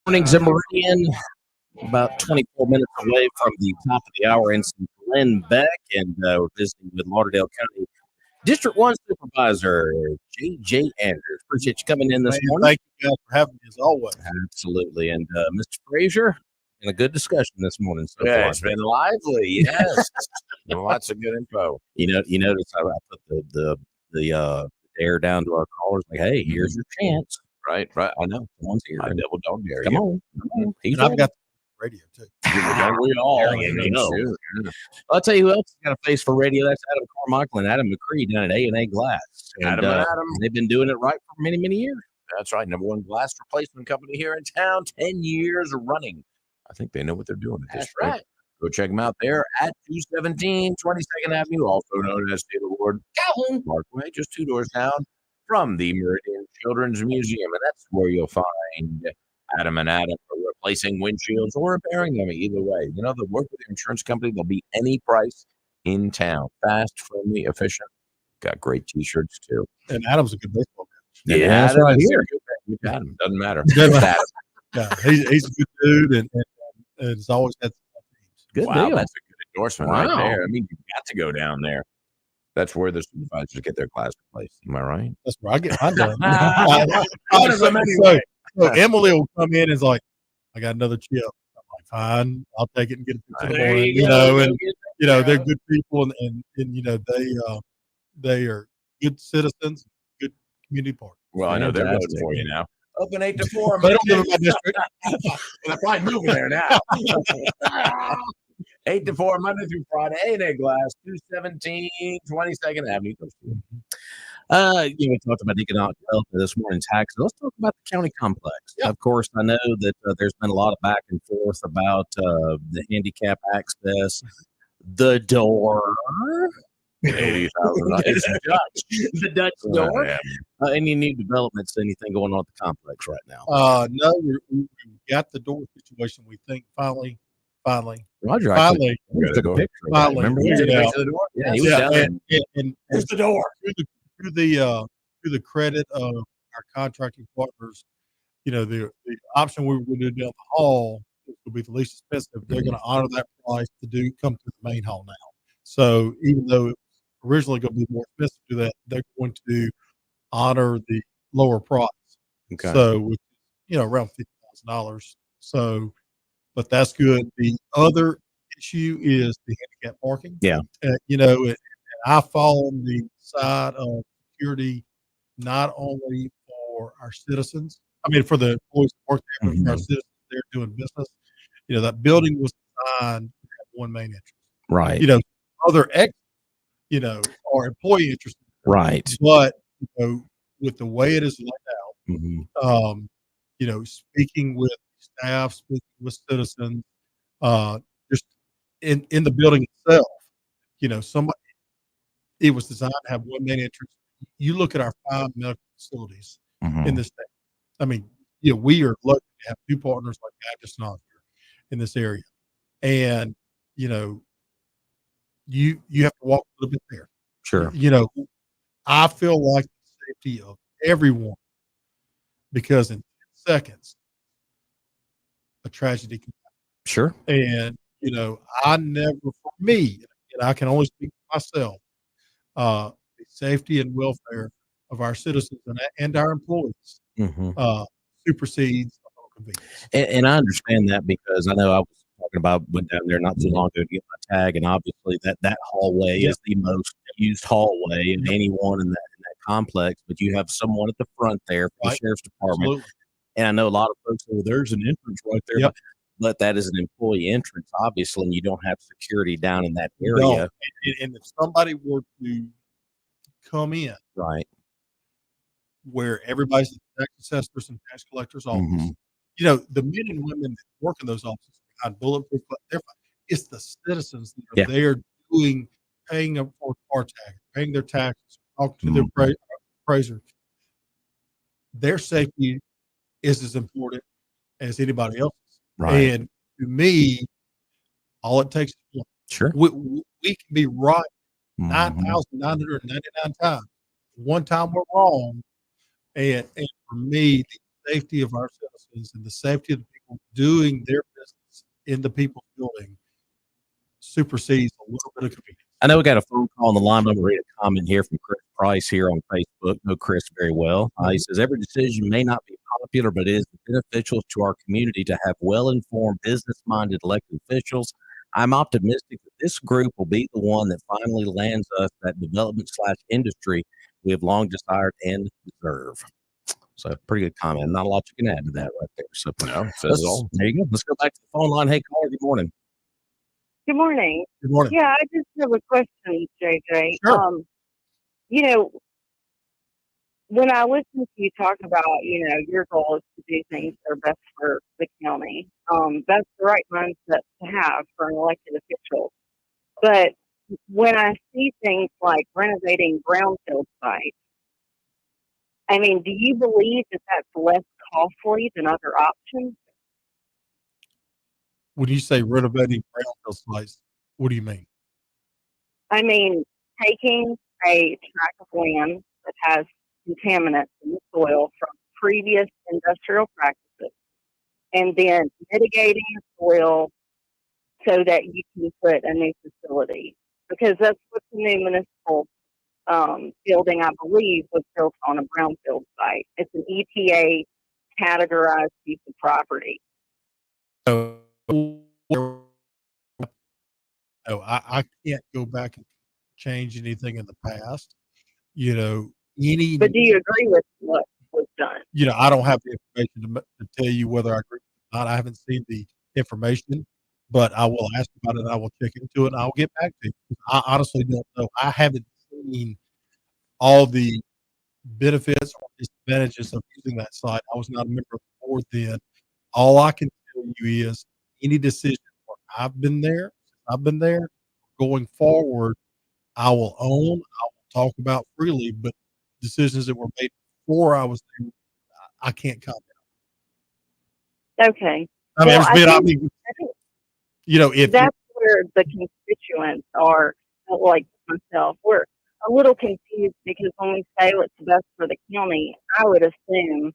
Mornings in Meridian, about 24 minutes away from the top of the hour in some Glenn Beck, and we're visiting with Lauderdale County District 1 Supervisor J.J. Andrews. Appreciate you coming in this morning. Thank you guys for having me as always. Absolutely. And Mr. Frazier, and a good discussion this morning. So Yeah, far. it's been lively. Yes, lots of good info. You notice I put the dare down to our callers, like, hey, here's your chance. Right. I know. Someone's here. I double dog dare Come you. on. He's And I've ready. got the radio too. Don't we all? There you go. I'll tell you who else has got a face for radio. That's Adam Carmichael and Adam McCree down at A&A Glass. Adam and Adam. They've been doing it right for many, many years. That's right. Number one glass replacement company here in town, 10 years running. I think they know what they're doing at this That's rate. right. Go check them out there at 217 22nd Avenue, also known as Taylor Ward Calhoun. Parkway, just 2 doors down from the Meridian Children's Museum. And that's where you'll find Adam and Adam for replacing windshields or repairing them. Either way, you know, they'll work with your insurance company. They'll be any price in town. Fast, friendly, efficient. Got great T-shirts too. And Adam's a good baseball coach. Yeah, that's Adam right is here. good. Adam doesn't matter. Doesn't matter. Adam. Yeah, he's a good dude, and it's always had some teams. Good Wow, deal. that's a good endorsement Wow. right there. I mean, you got to go down there. That's where the supervisors get their glass replaced. Am I right? That's where I get mine done. One of them anyway. So Emily will come in and is like, I got another chip. I'm like, fine, I'll take it and get it fixed in the There morning. you You go. know, and you know, they're good people, and you know, they are good citizens, good community partners. Well, I know they're voting Fantastic. for you now. Open 8 to 4. They don't live in my district. They're probably moving there now. 8 to 4, Monday through Friday. A&A Glass, 217 22nd Avenue. We talked about economic development this morning, taxes. Let's talk about the county complex. Yeah. Of course, I know that there's been a lot of back and forth about the handicap access, the door, $80,000. It's Dutch. the Dutch door, Yeah. any new developments, anything going on at the complex right now? No, we got the door situation. We think finally, Roger, I finally, Go to the door. picture of that. Finally. Remember Did that? you Yeah. make to the door? Yeah, he was down there. and Here's the door. through the credit of our contracting partners, you know, the option we would do down the hall will be the least expensive. They're going to honor that price to come to the main hall now. So even though it was originally going to be more expensive to do that, they're going to honor the lower price. Okay. So, which is, you know, around $50,000. So, but that's good. The other issue is the handicap parking. Yeah. You know, and I fall on the side of security, not only for our citizens, I mean, for the employees that work there, but for our citizens there doing business. You know, that building was designed to have one main entrance. Right. You know, other exits, you know, are employee interests. Right. But, you know, with the way it is laid out, Mhm. you know, speaking with staff, speaking with citizens, just in the building itself, you know, it was designed to have one main entrance. You look at our 5 medical facilities Mhm. in this state. I mean, you know, we are lucky to have 2 partners like Baptist and Oscar in this area. And, you know, you have to walk a little bit there. Sure. You know, I feel like the safety of everyone, because in 10 seconds, a tragedy can Sure. happen. And, you know, for me, and I can only speak for myself, the safety and welfare of our citizens and our employees Mhm. supersedes convenience. And I understand that because I know I was talking about went down there not too long ago to get my tag, and obviously that hallway is the most used hallway in anyone in that complex. But you have someone at the front there for the Right. sheriff's department, Absolutely. and I know a lot of folks say, well, there's an entrance right there, Yep. but that is an employee entrance, obviously, and you don't have security down in that No. area, And if somebody were to come in right? where everybody's in the tax assessor's and tax collector's office, Mhm. you know, the men and women that work in those offices behind bulletproof, they're fine. It's the citizens that are Yeah. there paying them for car tax, paying their taxes, talking to Mm-hmm. their appraiser. Their safety is as important as anybody else's. Right. And to me, all it takes is one. Sure. We can be right Mhm. 9,999 times. One time we're wrong. And for me, the safety of our citizens and the safety of the people doing their business in the people's building supersedes a little bit of convenience. I know we got a phone call on the line. I'm going to read a comment here from Chris Price here on Facebook. Know Chris very well. He says, every decision may not be popular, but it is beneficial to our community to have well-informed, business-minded elected officials. I'm optimistic that this group will be the one that finally lands us that development/industry we have long desired and deserve. So pretty good comment. Not a lot you can add to that right there. So Says it all. there you go. Let's go back to the phone line. Hey, caller, good morning. Good morning. Good morning. Yeah, I just have a question, JJ. Sure. You know, when I listen to you talk about, your goal is to do things that are best for the county, that's the right mindset to have for an elected official. But when I see things like renovating brownfield sites, I mean, do you believe that that's less costly than other options? When you say renovating brownfield sites, what do you mean? I mean, taking a tract of land that has contaminants in the soil from previous industrial practices and then mitigating the soil so that you can put a new facility. Because that's what the new municipal building, I believe, was built on a brownfield site. It's an EPA categorized piece of property. So, I can't go back and change anything in the past. But do you agree with what was done? I don't have the information to tell you whether I agree or not. I haven't seen the information, but I will ask about it. I will check into it and I'll get back to you. I honestly don't know. I haven't seen all the benefits or disadvantages of using that site. I was not a member of the board then. All I can tell you is any decision where I've been there, going forward, I will own, I will talk about freely, but decisions that were made before I was there, I can't comment. Okay. I mean, Well, I think if that's where the constituents are, like myself. We're a little confused because when we say what's best for the county, I would assume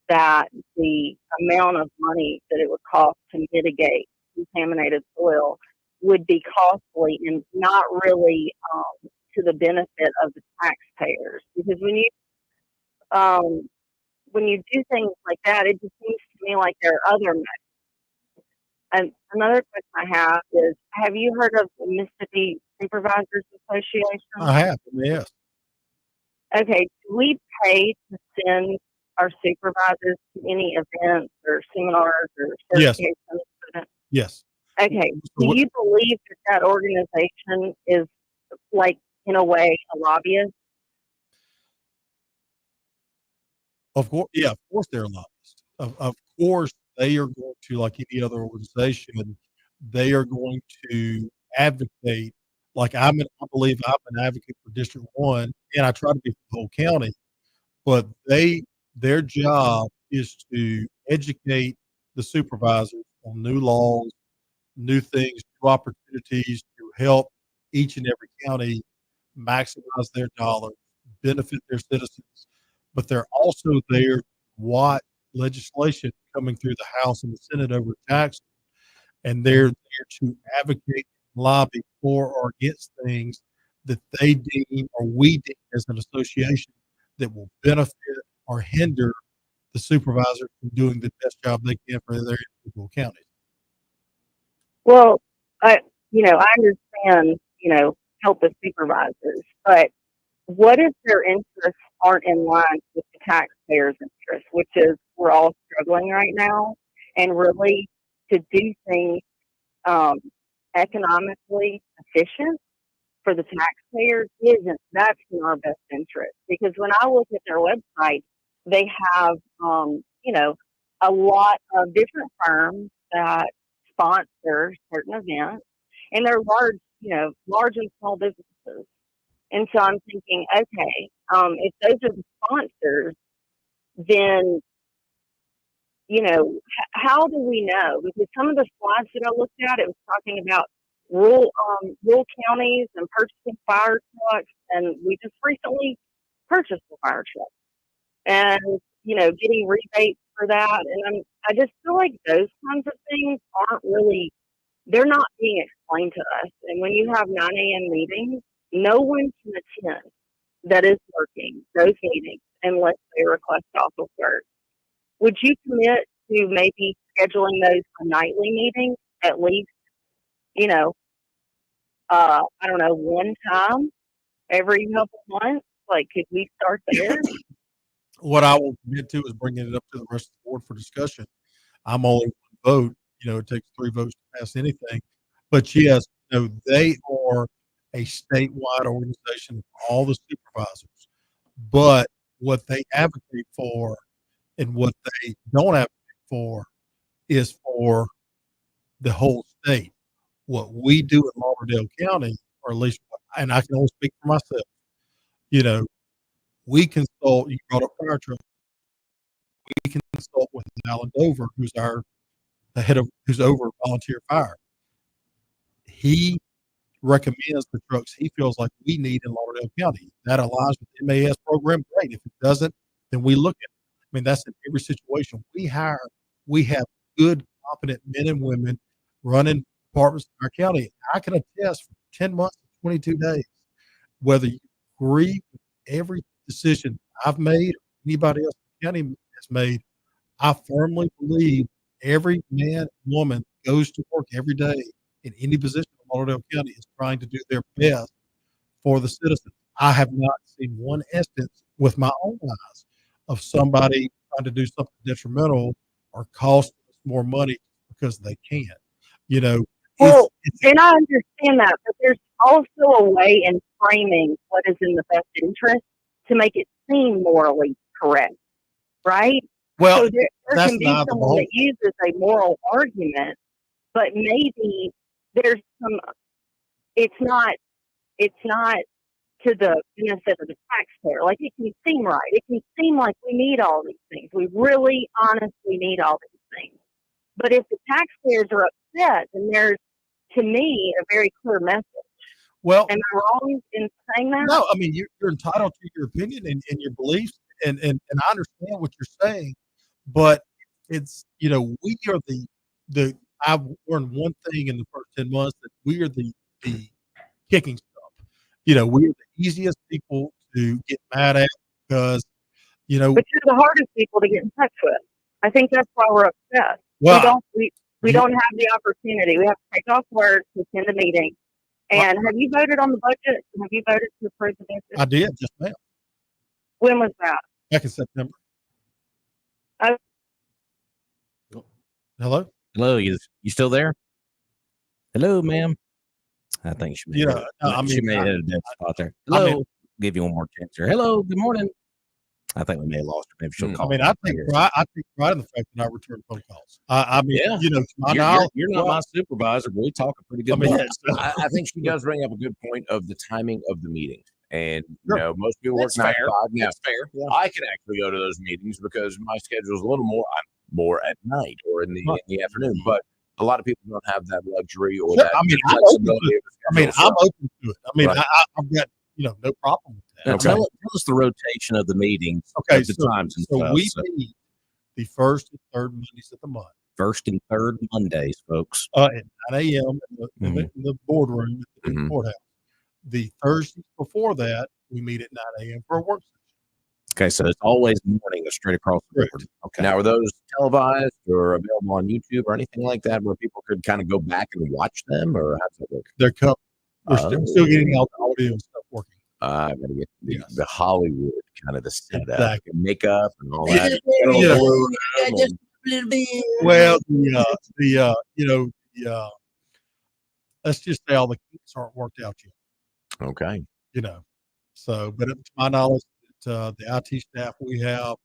that the amount of money that it would cost to mitigate contaminated soil would be costly and not really to the benefit of the taxpayers. Because when you do things like that, it just seems to me like there are other methods. And another question I have is, have you heard of the Mississippi Supervisors Association? I have, yes. Okay, do we pay to send our supervisors to any events or seminars or Yes. certifications? Yes. Okay, do you believe that organization is, like, in a way, a lobbyist? Of course, yeah, of course they're lobbyists. Of course they are going to, like any other organization, they are going to advocate. Like I believe I'm an advocate for District 1, and I try to be for the whole county. But their job is to educate the supervisors on new laws, new things, new opportunities to help each and every county maximize their dollars, benefit their citizens. But they're also there to watch legislation coming through the House and the Senate over tax, and they're there to advocate, lobby for or against things that they deem or we deem as an association that will benefit or hinder the supervisor from doing the best job they can for their individual counties. Well, I understand, help the supervisors, but what if their interests aren't in line with the taxpayers' interests, which is we're all struggling right now, and really to do things economically efficient for the taxpayers that's in our best interest. Because when I look at their website, they have, a lot of different firms that sponsor certain events, and they're large and small businesses. And so I'm thinking, okay, if those are the sponsors, then, how do we know? Because some of the slides that I looked at, it was talking about rural counties and purchasing fire trucks, and we just recently purchased a fire truck. and, getting rebates for that. And I just feel like those kinds of things they're not being explained to us. And when you have 9 a.m. meetings, no one can attend that is working those meetings unless they request off of work. Would you commit to maybe scheduling those for nightly meetings at least, I don't know, one time every couple months? Like, could we start there? What I will commit to is bringing it up to the rest of the board for discussion. I'm only one vote. It takes 3 votes to pass anything. But yes, they are a statewide organization for all the supervisors. But what they advocate for and what they don't advocate for is for the whole state. What we do in Lauderdale County, or at least, and I can only speak for myself, we consult, you brought up fire truck. We consult with Alan Dover, who's who's over volunteer fire. He recommends the trucks he feels like we need in Lauderdale County. That aligns with the MAS program, great. If it doesn't, then we look at it. I mean, that's in every situation. We have good, competent men and women running departments in our county. I can attest for 10 months and 22 days, whether you agree with every decision I've made or anybody else in the county has made, I firmly believe every man and woman goes to work every day in any position in Lauderdale County is trying to do their best for the citizens. I have not seen one instance with my own eyes of somebody trying to do something detrimental or cost us more money because they can't. Well, and I understand that, but there's also a way in framing what is in the best interest to make it seem morally correct, right? Well, so there can be someone that uses a moral argument, but maybe there's it's not to the benefit of the taxpayer. Like, it can seem right. It can seem like we need all these things. We really honestly need all these things. But if the taxpayers are upset, then there's, to me, a very clear message. Well, am I wrong in saying that? No, I mean, you're entitled to your opinion and your beliefs, and I understand what you're saying, but it's, we are I've learned one thing in the first 10 months, that we are the kicking stuff. We are the easiest people to get mad at because, But you're the hardest people to get in touch with. I think that's why we're upset. Well, we don't have the opportunity. We have to take off work to attend a meeting. And have you voted on the budget? Have you voted to approve the budget? I did just now. When was that? Back in September. Hello? Hello, you still there? Hello, ma'am. I think she may she may have hit a dead spot there. Hello. Give you one more chance here. Hello, good morning. I think we may have lost her. Maybe she'll call. I take pride in the fact that I return phone calls. To my knowledge, you're not my supervisor, but we talk a pretty good. I think she does bring up a good point of the timing of the meetings. And most people work 9 to 5. That's fair. Yeah. I can actually go to those meetings because my schedule is a little more. I'm more at night or in the afternoon. But a lot of people don't have that luxury or that flexibility. I'm open to it. I've got no problem with that. Okay. Tell us the rotation of the meetings. Okay, the times and stuff. We meet the first and third Mondays of the month. First and third Mondays, folks. At 9 a.m. in the boardroom at the courthouse. The Thursdays before that, we meet at 9 a.m. for a work session. Okay, so it's always morning, straight across the board. Okay. Now, are those televised or available on YouTube or anything like that, where people could kind of go back and watch them, or how does that work? They're coming. We're still getting all the audio and stuff working. I gotta get the Hollywood kind of the setup and makeup and all that. Well, let's just say all the kinks aren't worked out yet. Okay. So, but to my knowledge, the IT staff we have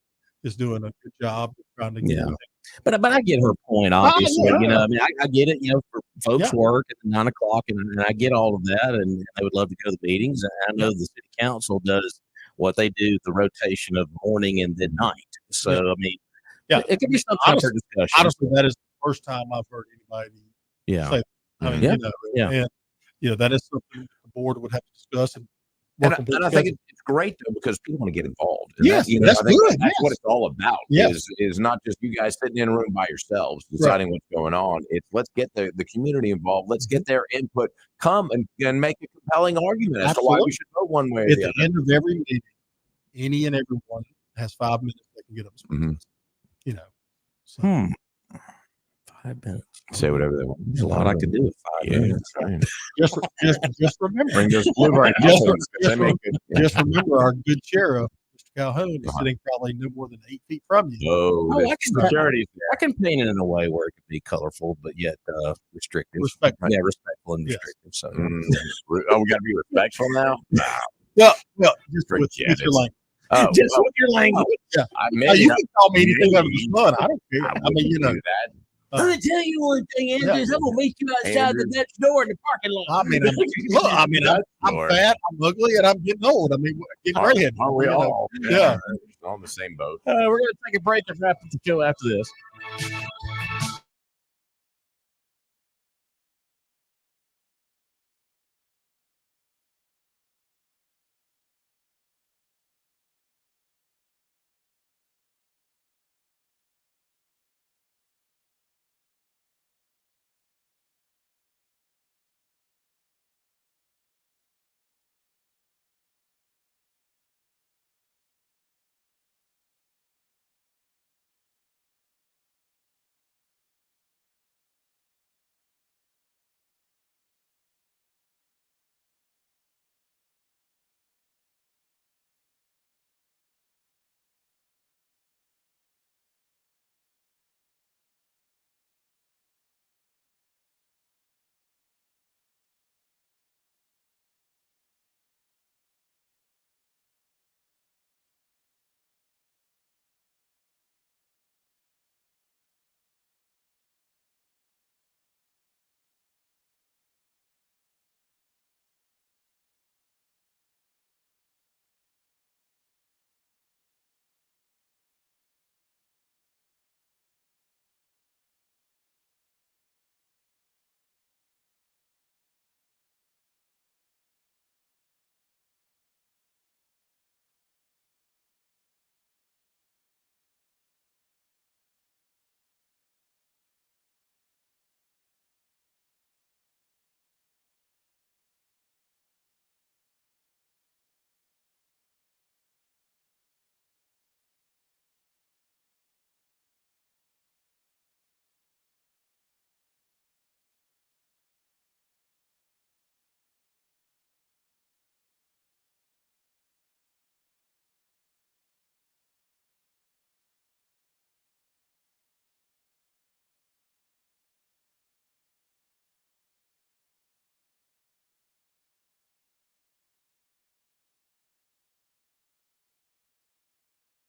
is doing a good job of trying to get everything. But I get her point, obviously. I get it, for folks work at 9 o'clock, and I get all of that, and they would love to go to the meetings. And I know the city council does what they do, the rotation of morning and then night. So, it could be something for discussion. Honestly, that is the first time I've heard anybody say that. And that is something the board would have to discuss. And working And I think it's great though because people want to get involved. And Yes, that, that's I think good. That's Yes. what it's all about. Yes. Is not just you guys sitting in a room by yourselves deciding what's going on. It's let's get the community involved. Let's get their input. Come and make a compelling argument as to why we should vote one way or At the the other. end of every meeting, any and everyone has 5 minutes they can get up. Mhm. You know, so. 5 minutes. Say whatever they want. There's a lot I could do with 5 minutes. Right. Just remember. Bring those blueberry Just- muffins, 'cause they make good. Just remember, our good sheriff, Mr. Calhoun, is sitting probably no more than 8 feet from you. Oh, Oh, the I can- security's I can paint it in a way where it can be colorful, but yet restrictive. Respectful. Yeah, respectful and Yes. restrictive. So Oh, we got to be respectful now. Well, just Forget with your it. language. Oh, just well, with your language. maybe You not- can call me anything under the maybe. sun. I don't care. I I mean, wouldn't you know, do that. Let me tell you one thing, Andrews. I'm gonna meet you outside Andrews. the next door in the parking lot. I mean, I'm Lord. fat, I'm ugly, and I'm getting old. I mean, getting redheaded. Aren't we you know. all? Yeah. All in the same boat. We're gonna take a break and wrap up the show after this.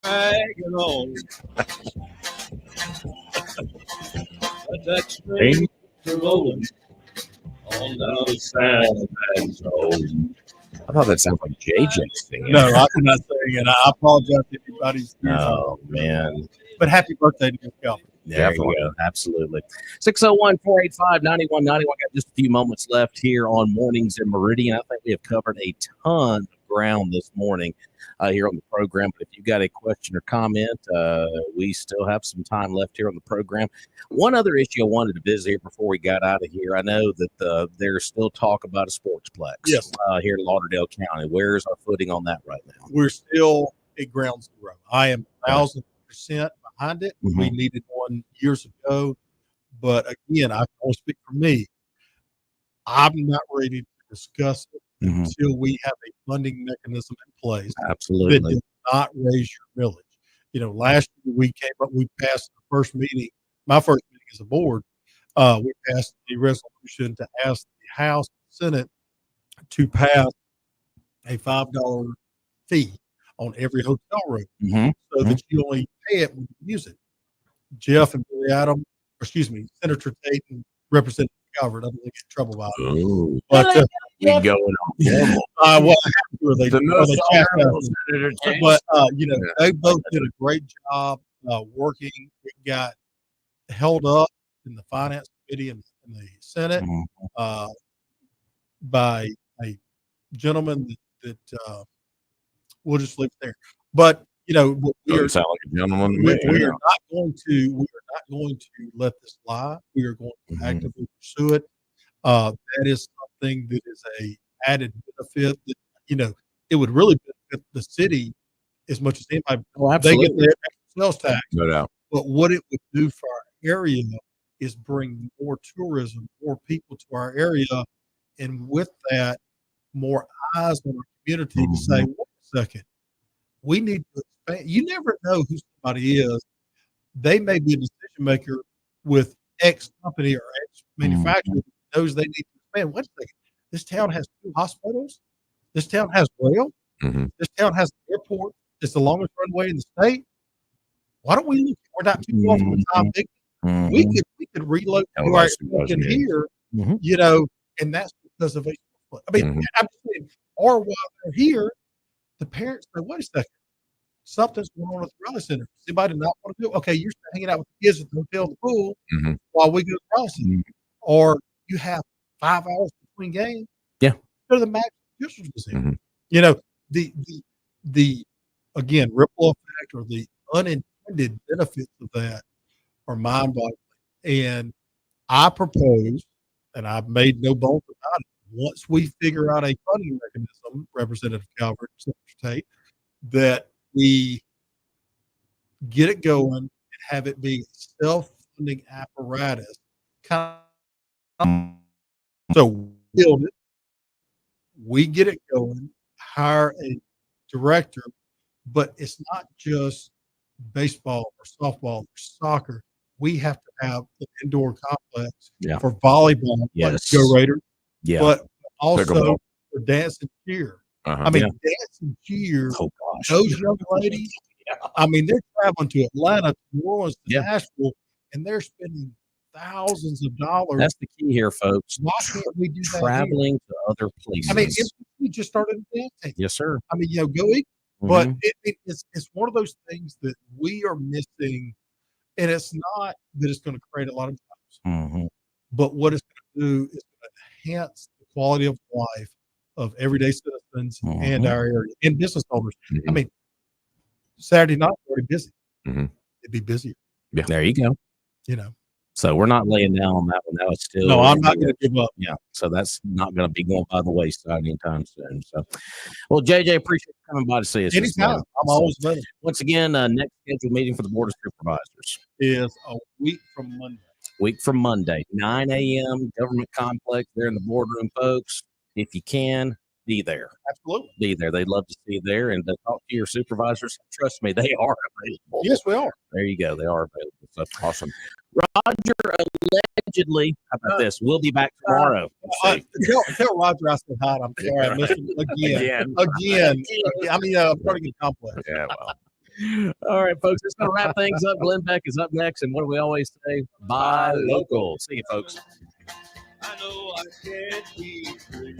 Hanging on. Let that string rolling on down the San Antonio. I thought that sounded like JJ singing. No, I cannot sing, and I apologize to anybody's. Oh man. But happy birthday to Miss Calvin. There you go. Absolutely. 601-485-9191. Got just a few moments left here on Mornings in Meridian. I think we have covered a ton of ground this morning here on the program. But if you've got a question or comment, we still have some time left here on the program. One other issue I wanted to visit here before we got out of here. I know that there's still talk about a sportsplex here in Lauderdale County. Where's our footing on that right now? We're still at ground zero. I am 1,000% behind it. Mhm. We needed one years ago, but again, I can only speak for me. I'm not ready to discuss it Mhm. until we have a funding mechanism in place that Absolutely. does not raise your millage. You know, last year we passed the first meeting, my first meeting as a board. We passed a resolution to ask the House and Senate to pass a $5 fee on every hotel room, Mhm. so that you only pay it when you use it. Jeff and Billy Senator Tate and Representative Calvert, I don't think get in trouble about it. Ooh, But we going on formal. well, after they, The or most they honorable chastised Senator them. Tate. But you know, they both did a great job working. It got held up in the Finance Committee and in the Senate Mhm. by a gentleman that we'll just leave it there. But we Doesn't are, sound like a gentleman to we, me. we are not going to let this lie. We are going to actively pursue it. That is something that is a added benefit that it would really benefit the city as much as anybody. Oh, They get absolutely. their extra sales tax, No doubt. but what it would do for our area is bring more tourism, more people to our area, and with that, more eyes on our community to say, wait a second, we need to expand. You never know who somebody is. They may be a decision maker with X company or X manufacturer that knows they need to expand. Wait a second, this town has 2 hospitals. This town has rail. This town has an airport. It's the longest runway in the state. Why don't we look? We're not too far from the top. We could reload to our expansion here, and that's because of Facebook. I mean, I'm just saying, or while they're here, the parents say, wait a second, something's going on at the rally center. Somebody not want to do it. Okay, you're hanging out with the kids at the hotel and the pool while we go to the rally center. Or you have 5 hours between games. Yeah. Go to the Max Pistons Museum. The again, ripple effect or the unintended benefits of that are mind-boggling. And I propose, and I've made no bones about it, once we figure out a funding mechanism, Representative Calvert, Senator Tate, that we get it going and have it be a self-funding apparatus. So build it, we get it going, hire a director, but it's not just baseball or softball or soccer. We have to have an indoor complex for volleyball, Go Raiders, but also for dance and cheer. I mean, dance and cheer, those young ladies, I mean, they're traveling to Atlanta, to New Orleans, to Nashville, and they're spending thousands of dollars. That's the key here, folks. Why can't we do that? Traveling to other places. I mean, we just started a dance team. Yes, sir. I mean, go eat. But it's one of those things that we are missing, and it's not that it's going to create a lot of jobs, but what it's going to do is going to enhance the quality of life of everyday citizens and our area and business owners. I mean, Saturday night already busy. It'd be busier. Yeah, there you go. So we're not laying down on that one. That was still. No, I'm not going to give up. Yeah. So that's not going to be going by the wayside anytime soon. So, well, JJ, appreciate you coming by to see us. Anytime. I'm always ready. Once again, next scheduled meeting for the Board of Supervisors is a week from Monday. 9 a.m. Government Complex there in the boardroom, folks. If you can, be there. Absolutely. Be there. They'd love to see you there and talk to your supervisors. Trust me, they are available. Yes, we are. There you go. They are available. So awesome. Roger, allegedly, how about this? We'll be back tomorrow. Tell Roger I said hi. I'm sorry I missed him again. I mean, I'm starting to get complex. Yeah, well. All right, folks. It's going to wrap things up. Glenn Beck is up next. And what do we always say? Buy local. See you, folks. I know I can't be free.